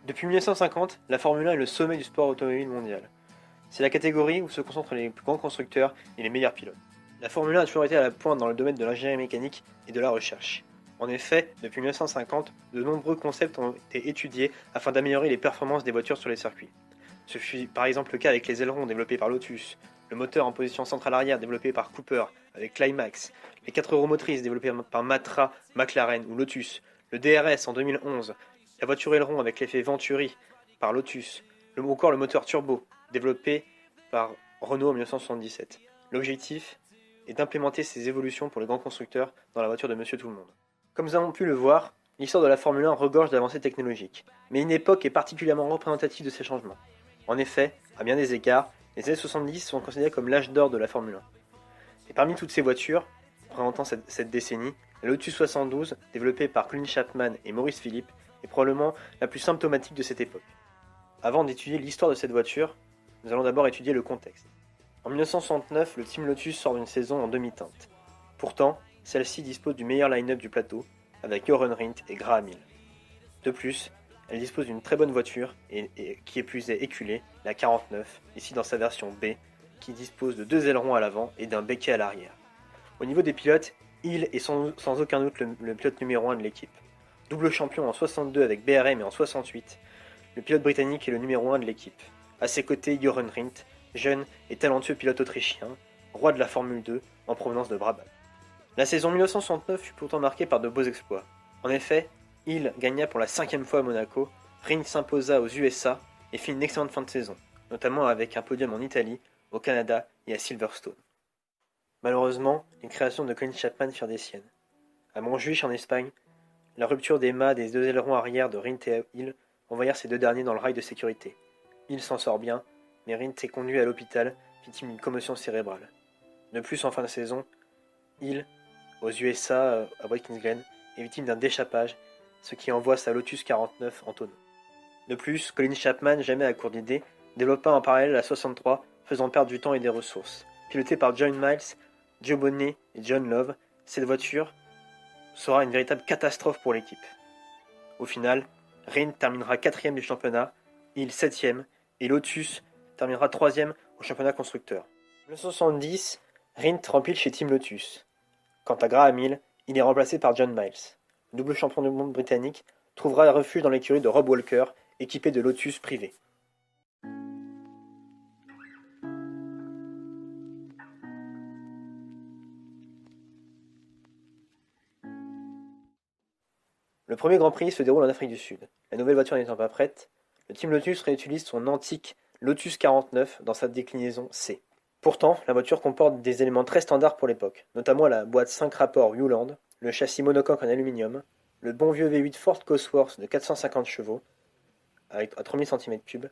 Depuis 1950, la Formule 1 est le sommet du sport automobile mondial. C'est la catégorie où se concentrent les plus grands constructeurs et les meilleurs pilotes. La Formule 1 a toujours été à la pointe dans le domaine de l'ingénierie mécanique et de la recherche. En effet, depuis 1950, de nombreux concepts ont été étudiés afin d'améliorer les performances des voitures sur les circuits. Ce fut par exemple le cas avec les ailerons développés par Lotus, le moteur en position centrale arrière développé par Cooper avec Climax, les 4 roues motrices développées par Matra, McLaren ou Lotus, le DRS en 2011, la voiture aileron avec l'effet Venturi par Lotus, ou encore le moteur turbo développé par Renault en 1977. L'objectif est d'implémenter ces évolutions pour les grands constructeurs dans la voiture de Monsieur Tout-le-Monde. Comme nous avons pu le voir, l'histoire de la Formule 1 regorge d'avancées technologiques, mais une époque est particulièrement représentative de ces changements. En effet, à bien des égards, les années 70 sont considérées comme l'âge d'or de la Formule 1. Et parmi toutes ces voitures, représentant cette décennie, la Lotus 72, développée par Colin Chapman et Maurice Philippe, est probablement la plus symptomatique de cette époque. Avant d'étudier l'histoire de cette voiture, nous allons d'abord étudier le contexte. En 1969, le Team Lotus sort d'une saison en demi-teinte. Pourtant, celle-ci dispose du meilleur line-up du plateau, avec Jochen Rindt et Graham Hill. De plus, elle dispose d'une très bonne voiture, et qui est plus éculée, la 49, ici dans sa version B, qui dispose de 2 ailerons à l'avant et d'un becquet à l'arrière. Au niveau des pilotes, Hill est sans aucun doute le pilote numéro 1 de l'équipe. Double champion en 62 avec BRM et en 68, le pilote britannique est le numéro 1 de l'équipe. À ses côtés, Jochen Rindt, jeune et talentueux pilote autrichien, roi de la Formule 2 en provenance de Brabham. La saison 1969 fut pourtant marquée par de beaux exploits. En effet, Hill gagna pour la 5e fois à Monaco, Rindt s'imposa aux USA et fit une excellente fin de saison, notamment avec un podium en Italie, au Canada et à Silverstone. Malheureusement, les créations de Colin Chapman firent des siennes. À Montjuïc en Espagne, la rupture des mâts des 2 ailerons arrière de Rindt et Hill envoyèrent ces 2 derniers dans le rail de sécurité. Hill s'en sort bien, mais Rindt est conduit à l'hôpital, victime d'une commotion cérébrale. De plus, en fin de saison, Hill, aux USA, à Watkins Glen, est victime d'un déchappage, ce qui envoie sa Lotus 49 en tonneau. De plus, Colin Chapman, jamais à court d'idées, développa en parallèle la 63, faisant perdre du temps et des ressources. Pilotée par John Miles, Joe Bonnet et John Love, cette voiture sera une véritable catastrophe pour l'équipe. Au final, Rindt terminera 4e du championnat, Hill 7e, et Lotus terminera 3e au championnat constructeur. En 1970, Rindt rempile chez Team Lotus. Quant à Graham Hill, il est remplacé par John Miles. Le double champion du monde britannique trouvera refuge dans l'écurie de Rob Walker, équipé de Lotus privé. Le premier Grand Prix se déroule en Afrique du Sud. La nouvelle voiture n'étant pas prête, le Team Lotus réutilise son antique Lotus 49 dans sa déclinaison C. Pourtant, la voiture comporte des éléments très standards pour l'époque, notamment la boîte 5 rapports Hewland, le châssis monocoque en aluminium, le bon vieux V8 Ford Cosworth de 450 chevaux, à 3000 cm3,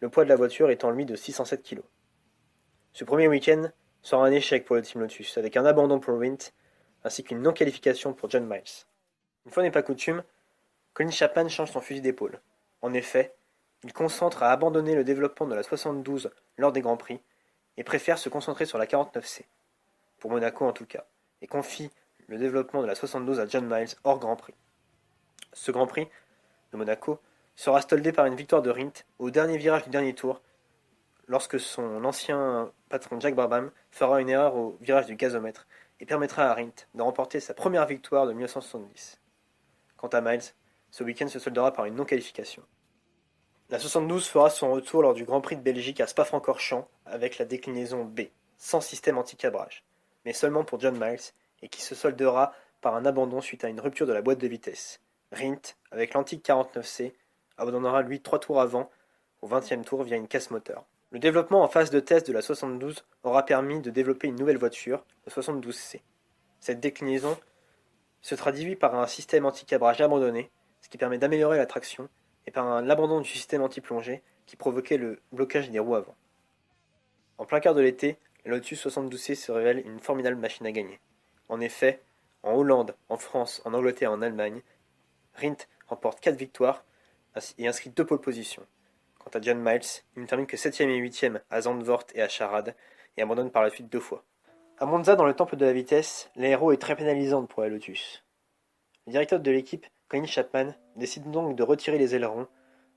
le poids de la voiture étant lui de 607 kg. Ce premier week-end sera un échec pour le Team Lotus, avec un abandon pour Rindt, ainsi qu'une non-qualification pour John Miles. Une fois n'est pas coutume, Colin Chapman change son fusil d'épaule. En effet, il concentre à abandonner le développement de la 72 lors des Grands Prix et préfère se concentrer sur la 49C, pour Monaco en tout cas, et confie le développement de la 72 à John Miles hors Grand Prix. Ce Grand Prix de Monaco sera soldé par une victoire de Rindt au dernier virage du dernier tour, lorsque son ancien patron Jack Brabham fera une erreur au virage du gazomètre et permettra à Rindt de remporter sa première victoire de 1970. Quant à Miles, ce week-end se soldera par une non-qualification. La 72 fera son retour lors du Grand Prix de Belgique à Spa-Francorchamps avec la déclinaison B, sans système anti-cabrage, mais seulement pour John Miles, et qui se soldera par un abandon suite à une rupture de la boîte de vitesse. Rindt, avec l'antique 49C, abandonnera lui 3 tours avant, au 20e tour via une casse moteur. Le développement en phase de test de la 72 aura permis de développer une nouvelle voiture, la 72C. Cette déclinaison se traduit par un système anti-cabrage abandonné, ce qui permet d'améliorer la traction, et par l'abandon du système anti-plongée qui provoquait le blocage des roues avant. En plein cœur de l'été, la Lotus 72C se révèle une formidable machine à gagner. En effet, en Hollande, en France, en Angleterre et en Allemagne, Rindt remporte 4 victoires et inscrit 2 pole positions. Quant à John Miles, il ne termine que 7e et 8e à Zandvoort et à Charade, et abandonne par la suite 2 fois. À Monza, dans le temple de la vitesse, l'aéro est très pénalisante pour la Lotus. Le directeur de l'équipe, Colin Chapman, décide donc de retirer les ailerons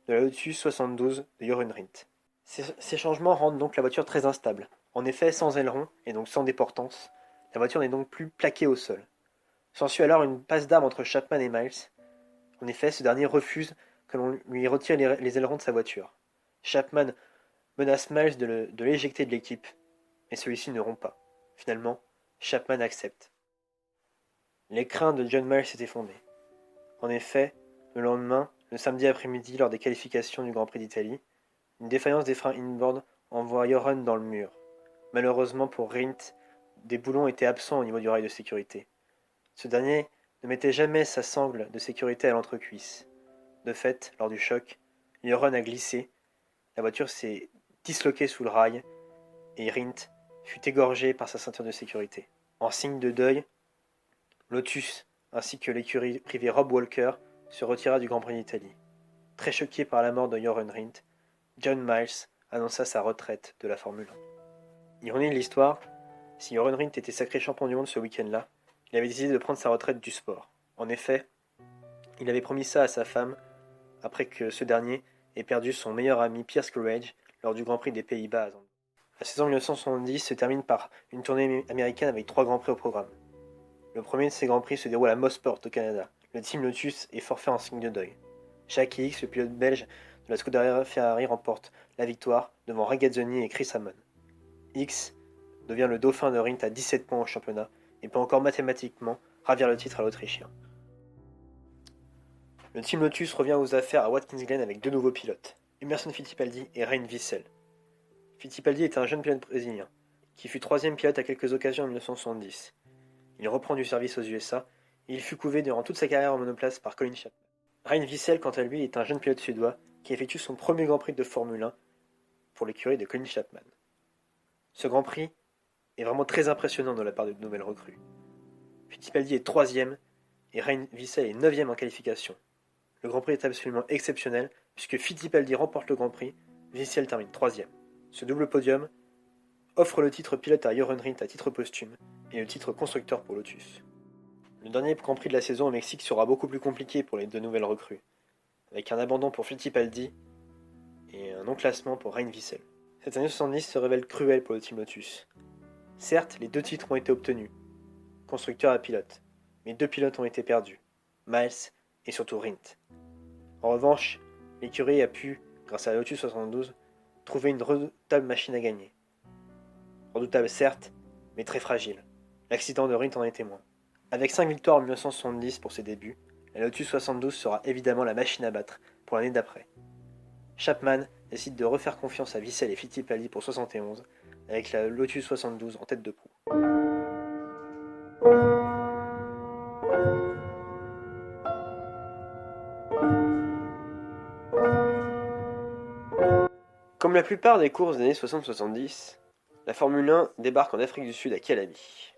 de la Lotus 72 de Jeroen Rindt. Ces changements rendent donc la voiture très instable. En effet, sans aileron, et donc sans déportance, la voiture n'est donc plus plaquée au sol. S'ensuit alors une passe d'armes entre Chapman et Miles. En effet, ce dernier refuse que l'on lui retire les ailerons de sa voiture. Chapman menace Miles de l'éjecter de l'équipe, mais celui-ci ne rompt pas. Finalement, Chapman accepte. Les craintes de John Miles étaient fondées. En effet, le lendemain, le samedi après-midi, lors des qualifications du Grand Prix d'Italie, une défaillance des freins inboard envoie Jeroen dans le mur. Malheureusement pour Rindt, des boulons étaient absents au niveau du rail de sécurité. Ce dernier ne mettait jamais sa sangle de sécurité à l'entrecuisse. De fait, lors du choc, Jeroen a glissé, la voiture s'est disloquée sous le rail et Rindt fut égorgé par sa ceinture de sécurité. En signe de deuil, Lotus ainsi que l'écurie privée Rob Walker se retira du Grand Prix d'Italie. Très choqué par la mort de Jeroen Rindt, John Miles annonça sa retraite de la Formule 1. Ironie de l'histoire, si Jeroen Rindt était sacré champion du monde ce week-end-là, il avait décidé de prendre sa retraite du sport. En effet, il avait promis ça à sa femme après que ce dernier ait perdu son meilleur ami Piers Courage lors du Grand Prix des Pays-Bas à Zandvoort. La saison 1970 se termine par une tournée américaine avec 3 Grands Prix au programme. Le premier de ces Grands Prix se déroule à Mosport au Canada. Le Team Lotus est forfait en signe de deuil. Jackie Hicks, le pilote belge de la Scuderia Ferrari, remporte la victoire devant Regazzoni et Chris Amon. Hicks devient le dauphin de Rindt à 17 points au championnat et peut encore mathématiquement ravir le titre à l'Autrichien. Le Team Lotus revient aux affaires à Watkins Glen avec 2 nouveaux pilotes, Emerson Fittipaldi et Rein Wiesel. Fittipaldi est un jeune pilote brésilien, qui fut 3e pilote à quelques occasions en 1970. Il reprend du service aux USA, et il fut couvé durant toute sa carrière en monoplace par Colin Chapman. Rein Wiesel, quant à lui, est un jeune pilote suédois qui effectue son premier Grand Prix de Formule 1 pour l'écurie de Colin Chapman. Ce Grand Prix est vraiment très impressionnant de la part de nouvelles recrues. Fittipaldi est 3e et Rein Wiesel est 9e en qualification. Le Grand Prix est absolument exceptionnel puisque Fittipaldi remporte le Grand Prix, Wiesel termine 3e. Ce double podium offre le titre pilote à Jeroen Rindt à titre posthume et le titre constructeur pour Lotus. Le dernier Grand Prix de la saison au Mexique sera beaucoup plus compliqué pour les 2 nouvelles recrues, avec un abandon pour Fittipaldi et un non-classement pour Rein Wiesel. Cette année 70 se révèle cruelle pour le Team Lotus. Certes, les 2 titres ont été obtenus, constructeur et pilote, mais 2 pilotes ont été perdus, Miles et surtout Rindt. En revanche, l'écurie a pu, grâce à la Lotus 72, trouver une redoutable machine à gagner. Redoutable certes, mais très fragile. L'accident de Rindt en est témoin. Avec 5 victoires en 1970 pour ses débuts, la Lotus 72 sera évidemment la machine à battre pour l'année d'après. Chapman décide de refaire confiance à Wiesel et Fittipaldi pour 71, avec la Lotus 72 en tête de proue. Comme la plupart des courses des années 60-70, la Formule 1 débarque en Afrique du Sud à Kialabi.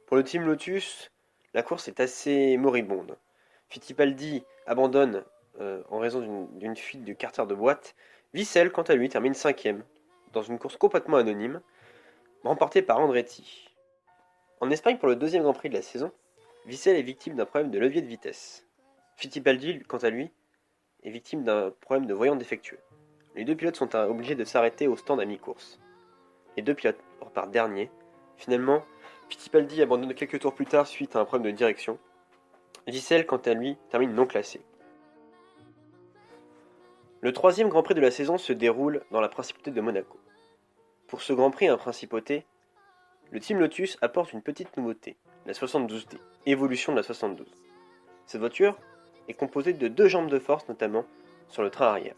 Pour le Team Lotus, la course est assez moribonde. Fittipaldi abandonne en raison d'une fuite du carter de boîte. Wiesel, quant à lui, termine 5e, dans une course complètement anonyme, remportée par Andretti. En Espagne, pour le 2e Grand Prix de la saison, Wiesel est victime d'un problème de levier de vitesse. Fittipaldi, quant à lui, est victime d'un problème de voyant défectueux. Les 2 pilotes sont obligés de s'arrêter au stand à mi-course. Les 2 pilotes repartent derniers. Finalement, Fittipaldi abandonne quelques tours plus tard suite à un problème de direction. Wiesel, quant à lui, termine non classé. Le 3e Grand Prix de la saison se déroule dans la Principauté de Monaco. Pour ce Grand Prix en Principauté, le Team Lotus apporte une petite nouveauté, la 72D, évolution de la 72. Cette voiture est composée de 2 jambes de force notamment sur le train arrière.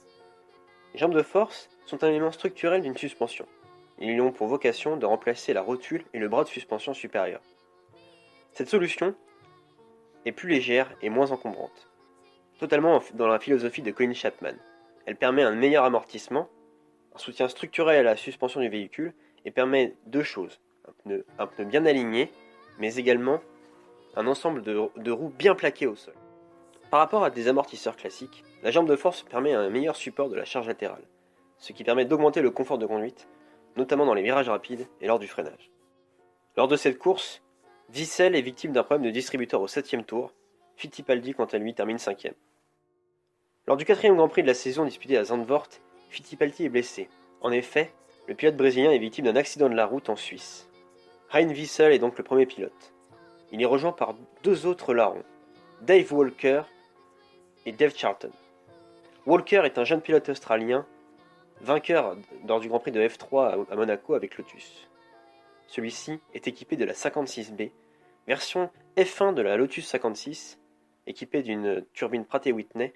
Les jambes de force sont un élément structurel d'une suspension. Ils ont pour vocation de remplacer la rotule et le bras de suspension supérieur. Cette solution est plus légère et moins encombrante, totalement dans la philosophie de Colin Chapman. Elle permet un meilleur amortissement, un soutien structurel à la suspension du véhicule et permet 2 choses, un pneu bien aligné, mais également un ensemble de roues bien plaquées au sol. Par rapport à des amortisseurs classiques, la jambe de force permet un meilleur support de la charge latérale, ce qui permet d'augmenter le confort de conduite, notamment dans les virages rapides et lors du freinage. Lors de cette course, Wiesel est victime d'un problème de distributeur au 7e tour, Fittipaldi quant à lui termine 5e. Lors du 4e Grand Prix de la saison disputé à Zandvoort, Fittipaldi est blessé. En effet, le pilote brésilien est victime d'un accident de la route en Suisse. Ryan Wiesel est donc le premier pilote. Il est rejoint par 2 autres larrons, Dave Walker et Dave Charlton. Walker est un jeune pilote australien, vainqueur lors du Grand Prix de F3 à Monaco avec Lotus. Celui-ci est équipé de la 56B, version F1 de la Lotus 56, équipée d'une turbine Pratt & Whitney,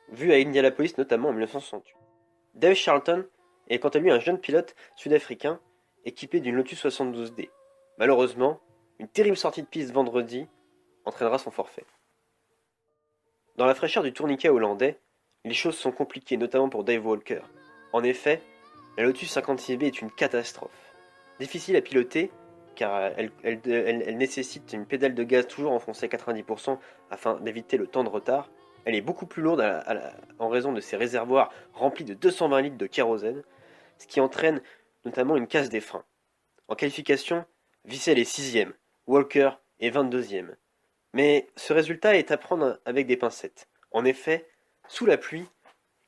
vue à Indianapolis notamment en 1968. Dave Charlton est quant à lui un jeune pilote sud-africain équipé d'une Lotus 72D. Malheureusement, une terrible sortie de piste vendredi entraînera son forfait. Dans la fraîcheur du tourniquet hollandais, les choses sont compliquées, notamment pour Dave Walker. En effet, la Lotus 56B est une catastrophe. Difficile à piloter, car elle nécessite une pédale de gaz toujours enfoncée à 90% afin d'éviter le temps de retard. Elle est beaucoup plus lourde en raison de ses réservoirs remplis de 220 litres de kérosène, ce qui entraîne notamment une casse des freins. En qualification, Wiesel est 6ème, Walker est 22ème. Mais ce résultat est à prendre avec des pincettes. En effet, sous la pluie,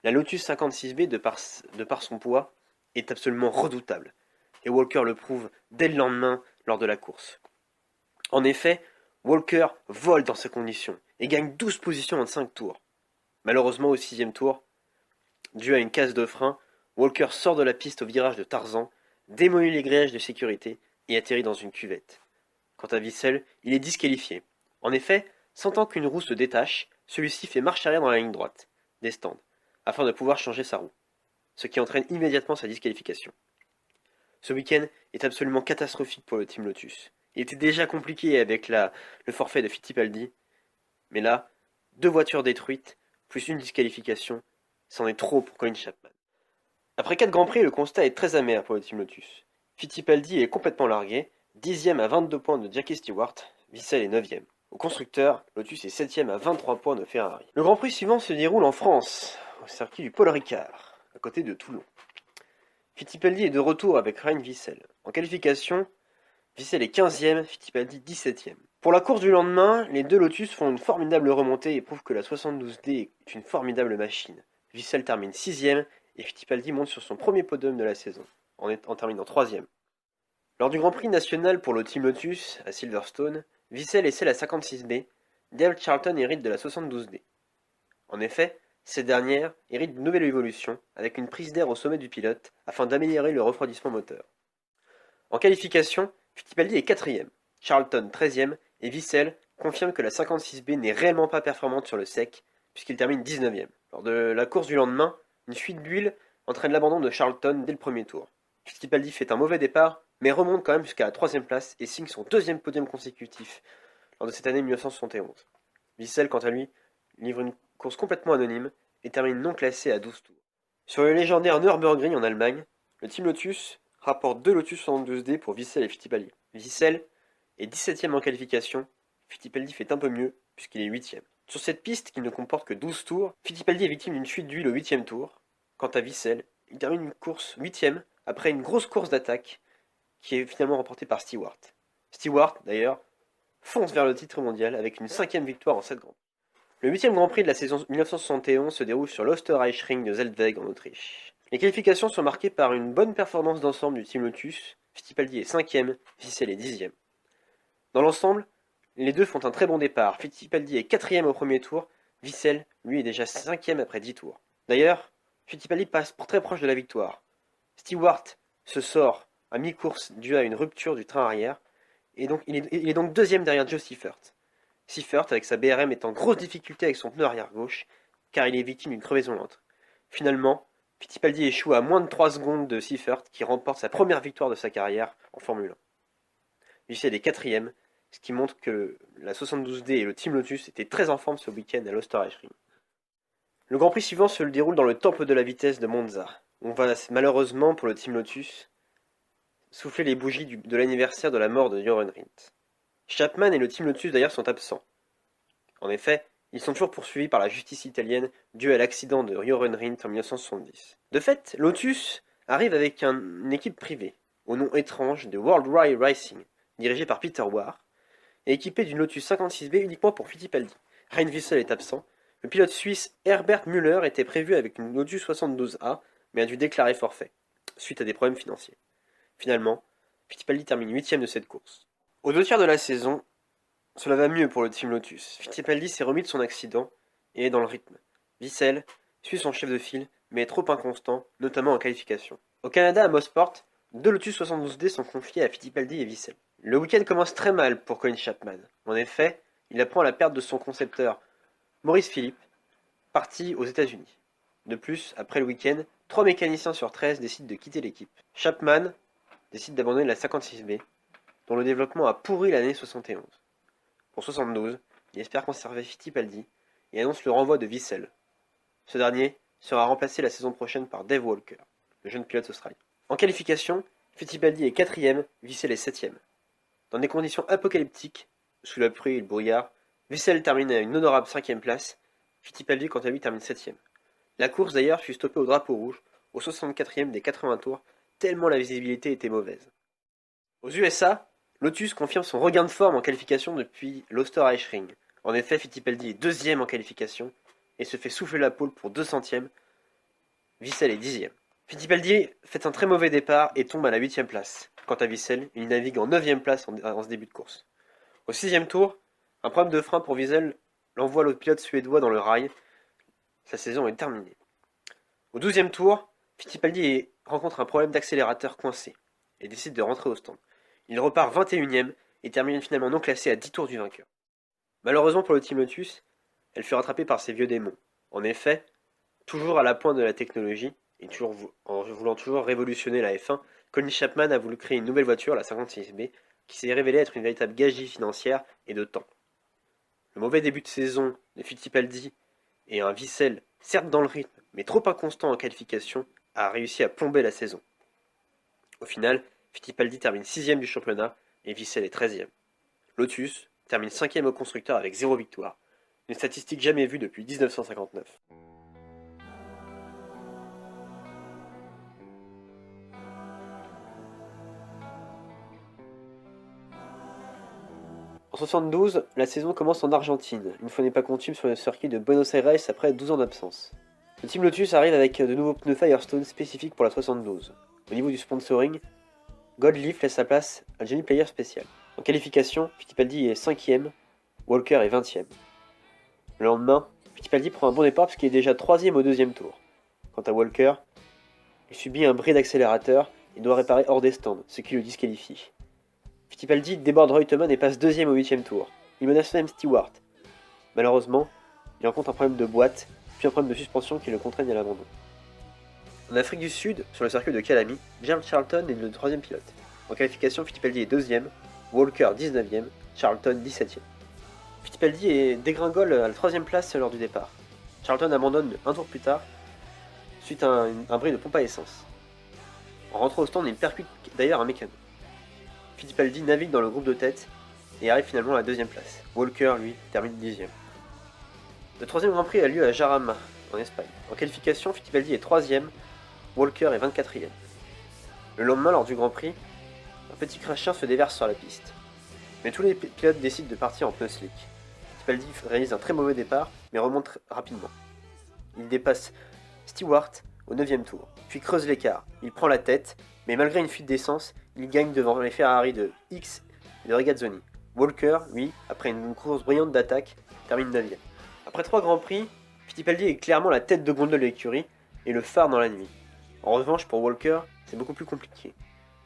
la Lotus 56B, de par son poids, est absolument redoutable. Et Walker le prouve dès le lendemain lors de la course. En effet, Walker vole dans ces conditions et gagne 12 positions en 5 tours. Malheureusement, au 6e tour, dû à une casse de frein, Walker sort de la piste au virage de Tarzan, démolit les grillages de sécurité et atterrit dans une cuvette. Quant à Wiesel, il est disqualifié. En effet, sentant qu'une roue se détache, celui-ci fait marche arrière dans la ligne droite des stands, afin de pouvoir changer sa roue, ce qui entraîne immédiatement sa disqualification. Ce week-end est absolument catastrophique pour le Team Lotus. Il était déjà compliqué avec le forfait de Fittipaldi, mais là, 2 voitures détruites, plus une disqualification, c'en est trop pour Colin Chapman. Après 4 Grands Prix, le constat est très amer pour le Team Lotus. Fittipaldi est complètement largué, 10ème à 22 points de Jackie Stewart, Wiesel est 9ème. Au constructeur, Lotus est 7ème à 23 points de Ferrari. Le Grand Prix suivant se déroule en France, au circuit du Paul Ricard, à côté de Toulon. Fittipaldi est de retour avec Ryan Wiesel. En qualification, Wiesel est 15ème, Fittipaldi 17ème. Pour la course du lendemain, les 2 Lotus font une formidable remontée et prouvent que la 72D est une formidable machine. Wiesel termine 6ème et Fittipaldi monte sur son premier podium de la saison, en terminant 3ème. Lors du Grand Prix national pour le Team Lotus à Silverstone, Wiesel essaie la 56B, Dale Charlton hérite de la 72D. En effet, ces dernières héritent d'une nouvelle évolution, avec une prise d'air au sommet du pilote, afin d'améliorer le refroidissement moteur. En qualification, Fittipaldi est 4ème, Charlton 13ème, et Wiesel confirme que la 56B n'est réellement pas performante sur le sec, puisqu'il termine 19ème. Lors de la course du lendemain, une fuite d'huile entraîne l'abandon de Charlton dès le premier tour. Fittipaldi fait un mauvais départ, mais remonte quand même jusqu'à la 3ème place et signe son 2e podium consécutif lors de cette année 1971. Wiesel, quant à lui, livre une course complètement anonyme et termine non classé à 12 tours. Sur le légendaire Nürburgring en Allemagne, le Team Lotus rapporte 2 Lotus 72D pour Wiesel et Fittipaldi. Wiesel est 17ème en qualification, Fittipaldi fait un peu mieux puisqu'il est 8ème. Sur cette piste qui ne comporte que 12 tours, Fittipaldi est victime d'une fuite d'huile au 8ème tour. Quant à Wiesel, il termine une course 8ème après une grosse course d'attaque qui est finalement remportée par Stewart. Stewart, d'ailleurs, fonce vers le titre mondial avec une 5ème victoire en 7 Grands Prix. Le 8ème Grand Prix de la saison 1971 se déroule sur l'Österreichring de Zeltweg en Autriche. Les qualifications sont marquées par une bonne performance d'ensemble du Team Lotus, Fittipaldi est 5ème, Wiesel est 10ème. Dans l'ensemble, les deux font un très bon départ, Fittipaldi est 4ème au premier tour, Wiesel, lui, est déjà 5ème après 10 tours. D'ailleurs, Fittipaldi passe très proche de la victoire. Stewart se sort à mi-course dû à une rupture du train arrière, et donc il est donc 2ème derrière Joe Seifert. Seifert, avec sa BRM, est en grosse difficulté avec son pneu arrière gauche, car il est victime d'une crevaison lente. Finalement, Fittipaldi échoue à moins de 3 secondes de Seifert, qui remporte sa première victoire de sa carrière en Formule 1. Wiesel est 4ème, ce qui montre que la 72D et le Team Lotus étaient très en forme ce week-end à l'Österreichring. Le Grand Prix suivant se déroule dans le temple de la vitesse de Monza. On va malheureusement, pour le Team Lotus, souffler les bougies de l'anniversaire de la mort de Jochen Rindt. Chapman et le Team Lotus d'ailleurs sont absents. En effet, ils sont toujours poursuivis par la justice italienne dû à l'accident de Jochen Rindt en 1970. De fait, Lotus arrive avec une équipe privée, au nom étrange de World Rally Racing, dirigée par Peter Warr, et équipée d'une Lotus 56B uniquement pour Fittipaldi. Ryan Wiesel est absent, Le pilote suisse Herbert Müller était prévu avec une Lotus 72A, mais a dû déclarer forfait, suite à des problèmes financiers. Finalement, Fittipaldi termine 8ème de cette course. Aux 2 tiers de la saison, cela va mieux pour le Team Lotus. Fittipaldi s'est remis de son accident et est dans le rythme. Wiesel suit son chef de file, mais est trop inconstant, notamment en qualification. Au Canada, à Mosport, 2 Lotus 72D sont confiés à Fittipaldi et Wiesel. Le week-end commence très mal pour Colin Chapman. En effet, il apprend la perte de son concepteur Maurice Philippe, parti aux États-Unis. De plus, après le week-end, 3 mécaniciens sur 13 décident de quitter l'équipe. Chapman décide d'abandonner la 56B, dont le développement a pourri l'année 71. Pour 72, il espère conserver Fittipaldi et annonce le renvoi de Wiesel. Ce dernier sera remplacé la saison prochaine par Dave Walker, le jeune pilote australien. En qualification, Fittipaldi est 4ème, Wiesel est 7ème. Dans des conditions apocalyptiques, sous la pluie et le brouillard, Wiesel termine à une honorable 5ème place, Fittipaldi quant à lui termine 7ème. La course d'ailleurs fut stoppée au drapeau rouge, au 64ème des 80 tours, tellement la visibilité était mauvaise. Aux USA, Lotus confirme son regain de forme en qualification depuis l'Osterreichring. En effet, Fittipaldi est 2ème en qualification et se fait souffler la pole pour 200ème. Wiesel est 10ème. Fittipaldi fait un très mauvais départ et tombe à la 8ème place. Quant à Wiesel, il navigue en 9ème place en ce début de course. Au 6ème tour, un problème de frein pour Wiesel l'envoie l'autre pilote suédois dans le rail. Sa saison est terminée. Au 12ème tour, Fittipaldi rencontre un problème d'accélérateur coincé et décide de rentrer au stand. Il repart 21ème et termine finalement non classé à 10 tours du vainqueur. Malheureusement pour le Team Lotus, elle fut rattrapée par ses vieux démons. En effet, toujours à la pointe de la technologie et en voulant toujours révolutionner la F1, Colin Chapman a voulu créer une nouvelle voiture, la 56B, qui s'est révélée être une véritable gagerie financière et de temps. Le mauvais début de saison de Fittipaldi et un Wiesel, certes dans le rythme, mais trop inconstant en qualification, a réussi à plomber la saison. Au final, Fittipaldi termine 6ème du championnat et Wiesel est 13ème. Lotus termine 5ème au constructeur avec 0 victoire, une statistique jamais vue depuis 1959. En 72, la saison commence en Argentine, une fois n'est pas coutume sur le circuit de Buenos Aires après 12 ans d'absence. Le Team Lotus arrive avec de nouveaux pneus Firestone spécifiques pour la 72. Au niveau du sponsoring, Goldleaf laisse sa place à Johnny Player Special. En qualification, Fittipaldi est 5ème, Walker est 20ème. Le lendemain, Fittipaldi prend un bon départ puisqu'il est déjà 3ème au 2ème tour. Quant à Walker, il subit un bris d'accélérateur et doit réparer hors des stands, ce qui le disqualifie. Fittipaldi déborde Reutemann et passe 2ème au 8ème tour. Il menace même Stewart. Malheureusement, il rencontre un problème de boîte, puis un problème de suspension qui le contraigne à l'abandon. En Afrique du Sud, sur le circuit de Calami, James Charlton est le 3ème pilote. En qualification, Fittipaldi est 2ème, Walker 19ème, Charlton 17ème. Fittipaldi dégringole à la 3ème place lors du départ. Charlton abandonne un tour plus tard, suite à un bris de pompe à essence. En rentrant au stand, il percute d'ailleurs un mécano. Fittipaldi navigue dans le groupe de tête et arrive finalement à la 2ème place. Walker, lui, termine 10ème. Le 3ème Grand Prix a lieu à Jarama, en Espagne. En qualification, Fittipaldi est 3ème, Walker est 24ème. Le lendemain, lors du Grand Prix, un petit crachin se déverse sur la piste. Mais tous les pilotes décident de partir en pneus slick. Fittipaldi réalise un très mauvais départ, mais remonte rapidement. Il dépasse Stewart au 9ème tour, puis creuse l'écart. Il prend la tête, mais malgré une fuite d'essence, il gagne devant les Ferrari de X et de Regazzoni. Walker, lui, après une course brillante d'attaque, termine 9ème. Après 3 Grands Prix, Fittipaldi est clairement la tête de gondole de l'écurie et le phare dans la nuit. En revanche, pour Walker, c'est beaucoup plus compliqué.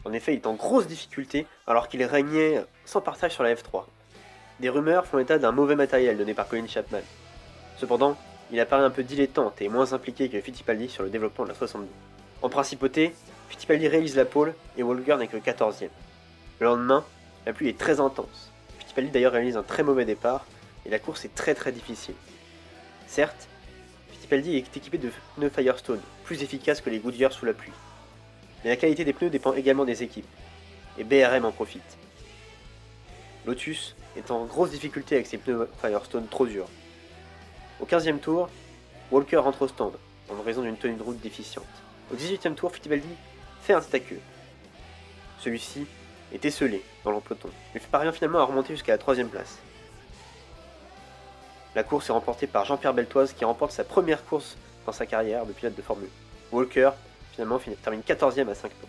En effet, il est en grosse difficulté alors qu'il régnait sans partage sur la F3. Des rumeurs font état d'un mauvais matériel donné par Colin Chapman. Cependant, il apparaît un peu dilettante et moins impliqué que Fittipaldi sur le développement de la 62. En principauté, Fittipaldi réalise la pole et Walker n'est que 14ème. Le lendemain, la pluie est très intense. Fittipaldi d'ailleurs réalise un très mauvais départ et la course est très difficile. Certes, Fittipaldi est équipé de pneus Firestone, plus efficaces que les Goodyear sous la pluie. Mais la qualité des pneus dépend également des équipes, et BRM en profite. Lotus est en grosse difficulté avec ses pneus Firestone trop durs. Au 15ème tour, Walker rentre au stand, en raison d'une tenue de route déficiente. Au 18ème tour, Fittipaldi fait un tête à queue. Celui-ci est esselé dans le peloton, mais parvient finalement à remonter jusqu'à la 3ème place. La course est remportée par Jean-Pierre Beltoise qui remporte sa première course dans sa carrière de pilote de Formule 1. Walker, finalement, termine 14e à 5 tours.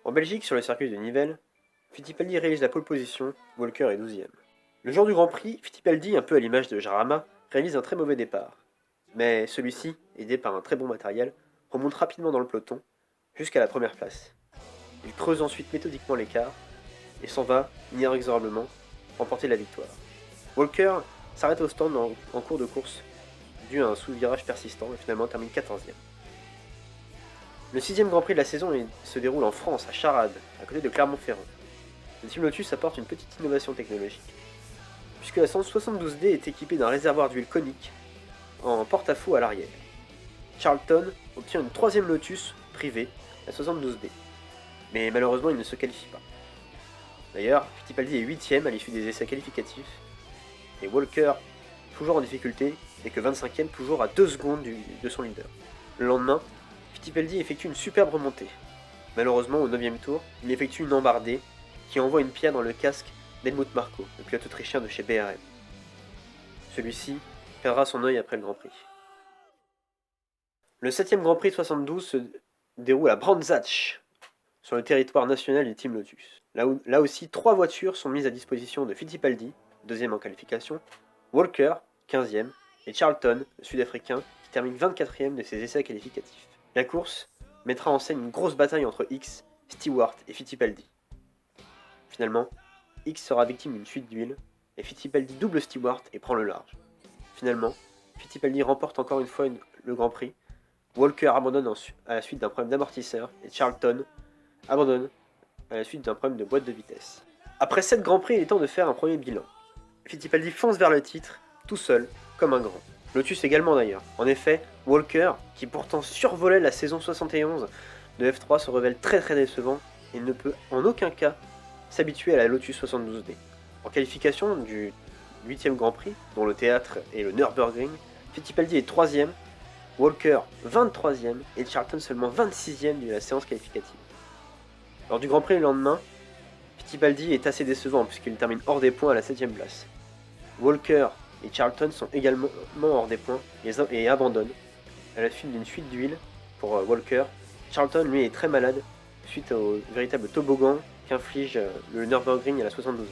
En Belgique, sur le circuit de Nivelles, Fittipaldi réalise la pole position, Walker est 12e. Le jour du Grand Prix, Fittipaldi, un peu à l'image de Jarama, réalise un très mauvais départ. Mais celui-ci, aidé par un très bon matériel, remonte rapidement dans le peloton, jusqu'à la première place. Il creuse ensuite méthodiquement l'écart, et s'en va, inexorablement, remporter la victoire. Walker s'arrête au stand en cours de course, dû à un sous-virage persistant, et finalement termine 14e. Le 6e Grand Prix de la saison se déroule en France, à Charades, à côté de Clermont-Ferrand. Le Team Lotus apporte une petite innovation technologique, puisque la 172D est équipée d'un réservoir d'huile conique en porte-à-faux à l'arrière. Charlton obtient une 3e Lotus privée, la 72D, mais malheureusement il ne se qualifie pas. D'ailleurs, Fittipaldi est 8e à l'issue des essais qualificatifs, et Walker, toujours en difficulté, n'est que 25e, toujours à 2 secondes de son leader. Le lendemain, Fittipaldi effectue une superbe remontée. Malheureusement, au 9e tour, il effectue une embardée qui envoie une pierre dans le casque d'Helmut Marko, le pilote autrichien de chez BRM. Celui-ci perdra son œil après le Grand Prix. Le 7e Grand Prix de 72 se déroule à Brandzach, sur le territoire national du Team Lotus. Là aussi, 3 voitures sont mises à disposition de Fittipaldi, 2e en qualification, Walker, 15e, et Charlton, le Sud-Africain, qui termine 24e de ses essais qualificatifs. La course mettra en scène une grosse bataille entre X, Stewart et Fittipaldi. Finalement, X sera victime d'une fuite d'huile, et Fittipaldi double Stewart et prend le large. Finalement, Fittipaldi remporte encore une fois le Grand Prix, Walker abandonne à la suite d'un problème d'amortisseur, et Charlton abandonne à la suite d'un problème de boîte de vitesse. Après 7 Grands Prix, il est temps de faire un premier bilan. Fittipaldi fonce vers le titre, tout seul, comme un grand. Lotus également d'ailleurs. En effet, Walker, qui pourtant survolait la saison 71 de F3, se révèle très décevant et ne peut en aucun cas s'habituer à la Lotus 72D. En qualification du 8e Grand Prix, dont le théâtre est le Nürburgring, Fittipaldi est 3e, Walker 23e et Charlton seulement 26e de la séance qualificative. Lors du Grand Prix le lendemain, Fittipaldi est assez décevant puisqu'il termine hors des points à la 7e place. Walker et Charlton sont également hors des points et abandonnent à la suite d'une fuite d'huile pour Walker. Charlton lui est très malade suite au véritable toboggan qu'inflige le Nürburgring à la 72B.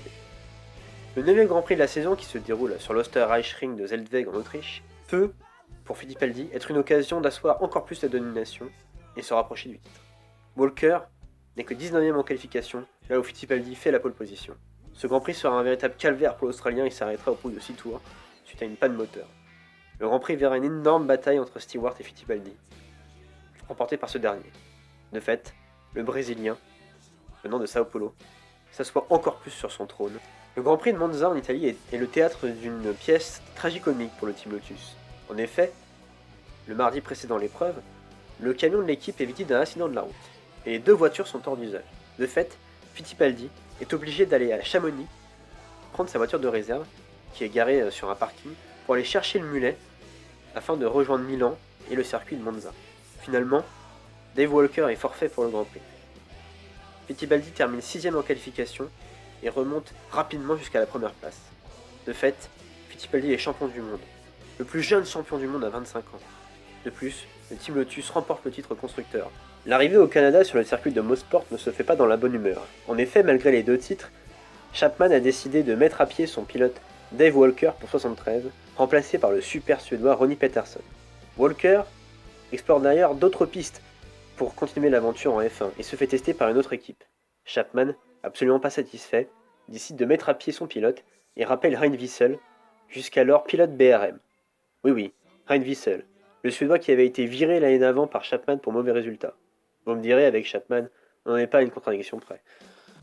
Le 9e Grand Prix de la saison qui se déroule sur l'Österreichring de Zeltweg en Autriche peut, pour Fittipaldi, être une occasion d'asseoir encore plus la domination et se rapprocher du titre. Walker n'est que 19e en qualification, là où Fittipaldi fait la pole position. Ce Grand Prix sera un véritable calvaire pour l'Australien et s'arrêtera au bout de 6 tours, suite à une panne moteur. Le Grand Prix verra une énorme bataille entre Stewart et Fittipaldi, remportée par ce dernier. De fait, le Brésilien, venant de Sao Paulo, s'assoit encore plus sur son trône. Le Grand Prix de Monza en Italie est le théâtre d'une pièce tragicomique pour le Team Lotus. En effet, le mardi précédant l'épreuve, le camion de l'équipe est victime d'un accident de la route, et les 2 voitures sont hors d'usage. De fait, Fittipaldi est obligé d'aller à Chamonix, prendre sa voiture de réserve, qui est garée sur un parking, pour aller chercher le mulet, afin de rejoindre Milan et le circuit de Monza. Finalement, Dave Walker est forfait pour le Grand Prix. Fittipaldi termine 6e en qualification et remonte rapidement jusqu'à la première place. De fait, Fittipaldi est champion du monde, le plus jeune champion du monde à 25 ans. De plus, le Team Lotus remporte le titre constructeur. L'arrivée au Canada sur le circuit de Mosport ne se fait pas dans la bonne humeur. En effet, malgré les 2 titres, Chapman a décidé de mettre à pied son pilote Dave Walker pour 73, remplacé par le super suédois Ronnie Peterson. Walker explore d'ailleurs d'autres pistes pour continuer l'aventure en F1 et se fait tester par une autre équipe. Chapman, absolument pas satisfait, décide de mettre à pied son pilote et rappelle Rein Wiesel, jusqu'alors pilote BRM. Oui, Rein Wiesel, le Suédois qui avait été viré l'année d'avant par Chapman pour mauvais résultats. Vous me direz, avec Chapman, on n'en est pas à une contradiction près.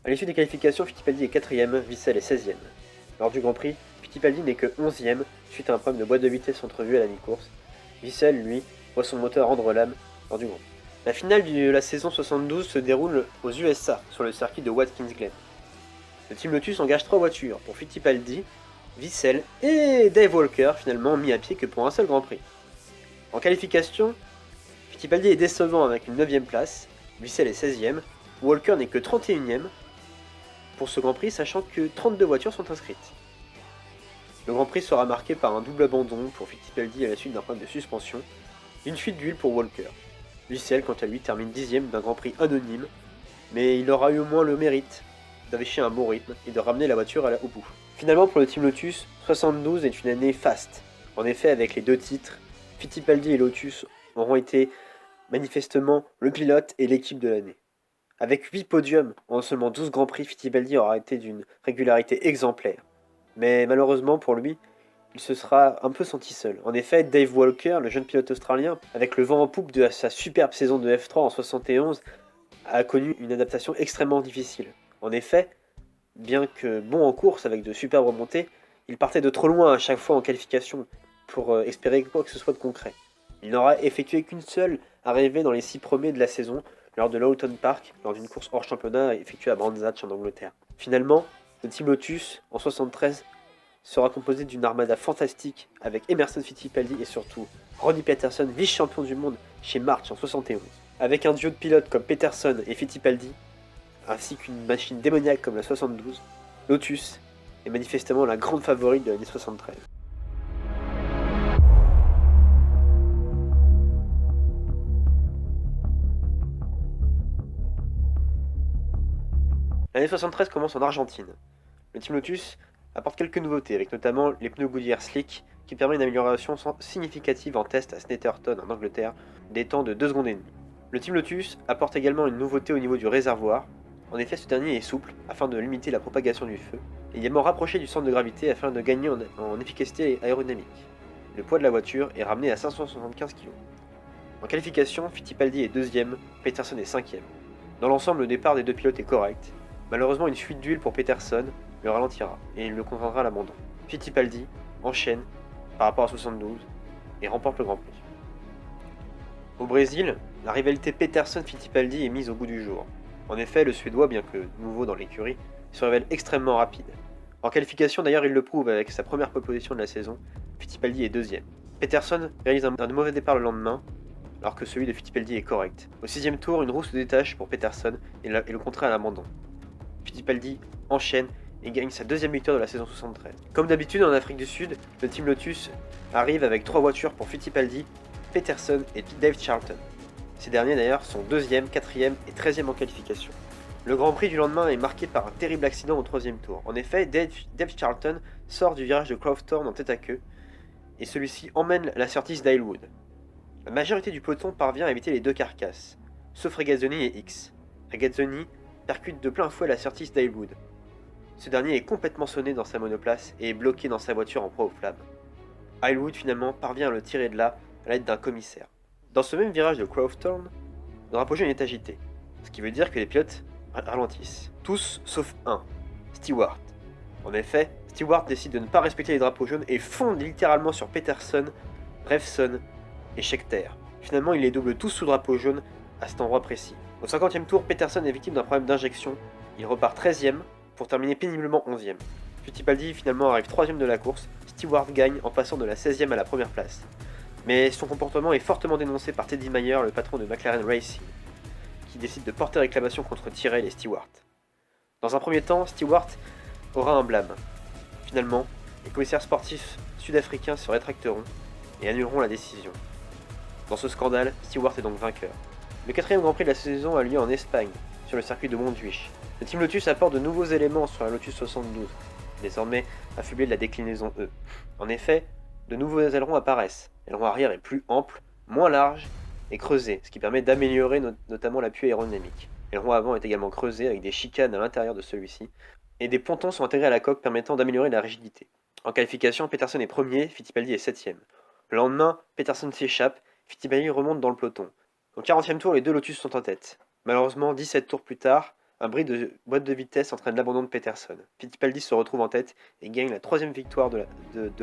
À l'issue des qualifications, Fittipaldi est 4ème, Wiesel est 16ème. Lors du Grand Prix, Fittipaldi n'est que 11ème, suite à un problème de boîte de vitesse entrevu à la mi-course. Wiesel, lui, voit son moteur rendre l'âme lors du Grand Prix. La finale de la saison 72 se déroule aux USA, sur le circuit de Watkins Glen. Le Team Lotus engage 3 voitures pour Fittipaldi, Wiesel et Dave Walker, finalement mis à pied que pour un seul Grand Prix. En qualification, Fittipaldi est décevant avec une 9ème place, Wiesel est 16ème, Walker n'est que 31ème. pour ce Grand Prix, sachant que 32 voitures sont inscrites. Le Grand Prix sera marqué par un double abandon pour Fittipaldi à la suite d'un problème de suspension, une fuite d'huile pour Walker. Lucelle, quant à lui, termine 10ème d'un Grand Prix anonyme, mais il aura eu au moins le mérite d'afficher un bon rythme et de ramener la voiture au bout. Finalement, pour le Team Lotus, 72 est une année faste. En effet, avec les 2 titres, Fittipaldi et Lotus auront été manifestement le pilote et l'équipe de l'année. Avec 8 podiums en seulement 12 Grands Prix, Fittipaldi aura été d'une régularité exemplaire. Mais malheureusement pour lui, il se sera un peu senti seul. En effet, Dave Walker, le jeune pilote australien, avec le vent en poupe de sa superbe saison de F3 en 71, a connu une adaptation extrêmement difficile. En effet, bien que bon en course avec de superbes remontées, il partait de trop loin à chaque fois en qualification pour espérer quoi que ce soit de concret. Il n'aura effectué qu'une seule arrivée dans les 6 premiers de la saison lors de Lawton Park, lors d'une course hors championnat effectuée à Brands Hatch en Angleterre. Finalement, le Team Lotus, en 73, sera composé d'une armada fantastique avec Emerson Fittipaldi et surtout Ronnie Peterson, vice-champion du monde chez March en 71. Avec un duo de pilotes comme Peterson et Fittipaldi, ainsi qu'une machine démoniaque comme la 72, Lotus est manifestement la grande favorite de l'année 73. L'année 73 commence en Argentine. Le Team Lotus apporte quelques nouveautés, avec notamment les pneus Goodyear Slick, qui permet une amélioration significative en test à Snetterton en Angleterre, des temps de 2 secondes et demie. Le Team Lotus apporte également une nouveauté au niveau du réservoir. En effet, ce dernier est souple, afin de limiter la propagation du feu, et également rapproché du centre de gravité afin de gagner en efficacité aérodynamique. Le poids de la voiture est ramené à 575 kg. En qualification, Fittipaldi est 2ème, Peterson est 5ème. Dans l'ensemble, le départ des 2 pilotes est correct. Malheureusement, une fuite d'huile pour Peterson le ralentira et il le contraindra à l'abandon. Fittipaldi enchaîne par rapport à 72 et remporte le Grand Prix. Au Brésil, la rivalité Peterson-Fittipaldi est mise au goût du jour. En effet, le Suédois, bien que nouveau dans l'écurie, se révèle extrêmement rapide. En qualification d'ailleurs, il le prouve avec sa première pole position de la saison. Fittipaldi est 2ème. Peterson réalise un mauvais départ le lendemain, alors que celui de Fittipaldi est correct. Au 6ème tour, une roue se détache pour Peterson et le contraint à l'abandon. Fittipaldi enchaîne et gagne sa 2ème victoire de la saison 73. Comme d'habitude en Afrique du Sud, le Team Lotus arrive avec 3 voitures pour Fittipaldi, Peterson et Dave Charlton. Ces derniers d'ailleurs sont 2ème, 4ème et 13ème en qualification. Le Grand Prix du lendemain est marqué par un terrible accident au 3ème tour. En effet, Dave Charlton sort du virage de Crofton en tête à queue et celui-ci emmène la Surtees d'Highwood. La majorité du peloton parvient à éviter les 2 carcasses, sauf Regazzoni et X. Regazzoni percute de plein fouet la Surtees d'Highwood. Ce dernier est complètement sonné dans sa monoplace et est bloqué dans sa voiture en proie aux flammes. Highwood finalement parvient à le tirer de là à l'aide d'un commissaire. Dans ce même virage de Crofton, le drapeau jaune est agité, ce qui veut dire que les pilotes ralentissent. Tous sauf un, Stewart. En effet, Stewart décide de ne pas respecter les drapeaux jaunes et fonde littéralement sur Peterson, Revson et Scheckter. Finalement, il les double tous sous drapeau jaune à cet endroit précis. Au 50e tour, Peterson est victime d'un problème d'injection. Il repart 13ème pour terminer péniblement 11ème. Fittipaldi finalement arrive 3ème de la course. Stewart gagne en passant de la 16ème à la première place. Mais son comportement est fortement dénoncé par Teddy Mayer, le patron de McLaren Racing, qui décide de porter réclamation contre Tyrrell et Stewart. Dans un premier temps, Stewart aura un blâme. Finalement, les commissaires sportifs sud-africains se rétracteront et annuleront la décision. Dans ce scandale, Stewart est donc vainqueur. Le 4ème Grand Prix de la saison a lieu en Espagne, sur le circuit de Montjuïc. Le Team Lotus apporte de nouveaux éléments sur la Lotus 72, désormais affublée de la déclinaison E. En effet, de nouveaux ailerons apparaissent. L'aileron arrière est plus ample, moins large et creusé, ce qui permet d'améliorer notamment l'appui aérodynamique. L'aileron avant est également creusé avec des chicanes à l'intérieur de celui-ci, et des pontons sont intégrés à la coque permettant d'améliorer la rigidité. En qualification, Peterson est premier, Fittipaldi est 7ème. Le lendemain, Peterson s'échappe, Fittipaldi remonte dans le peloton. Au 40e tour, les 2 Lotus sont en tête. Malheureusement, 17 tours plus tard, un bris de boîte de vitesse entraîne l'abandon de Peterson. Fittipaldi se retrouve en tête et gagne la 3ème victoire de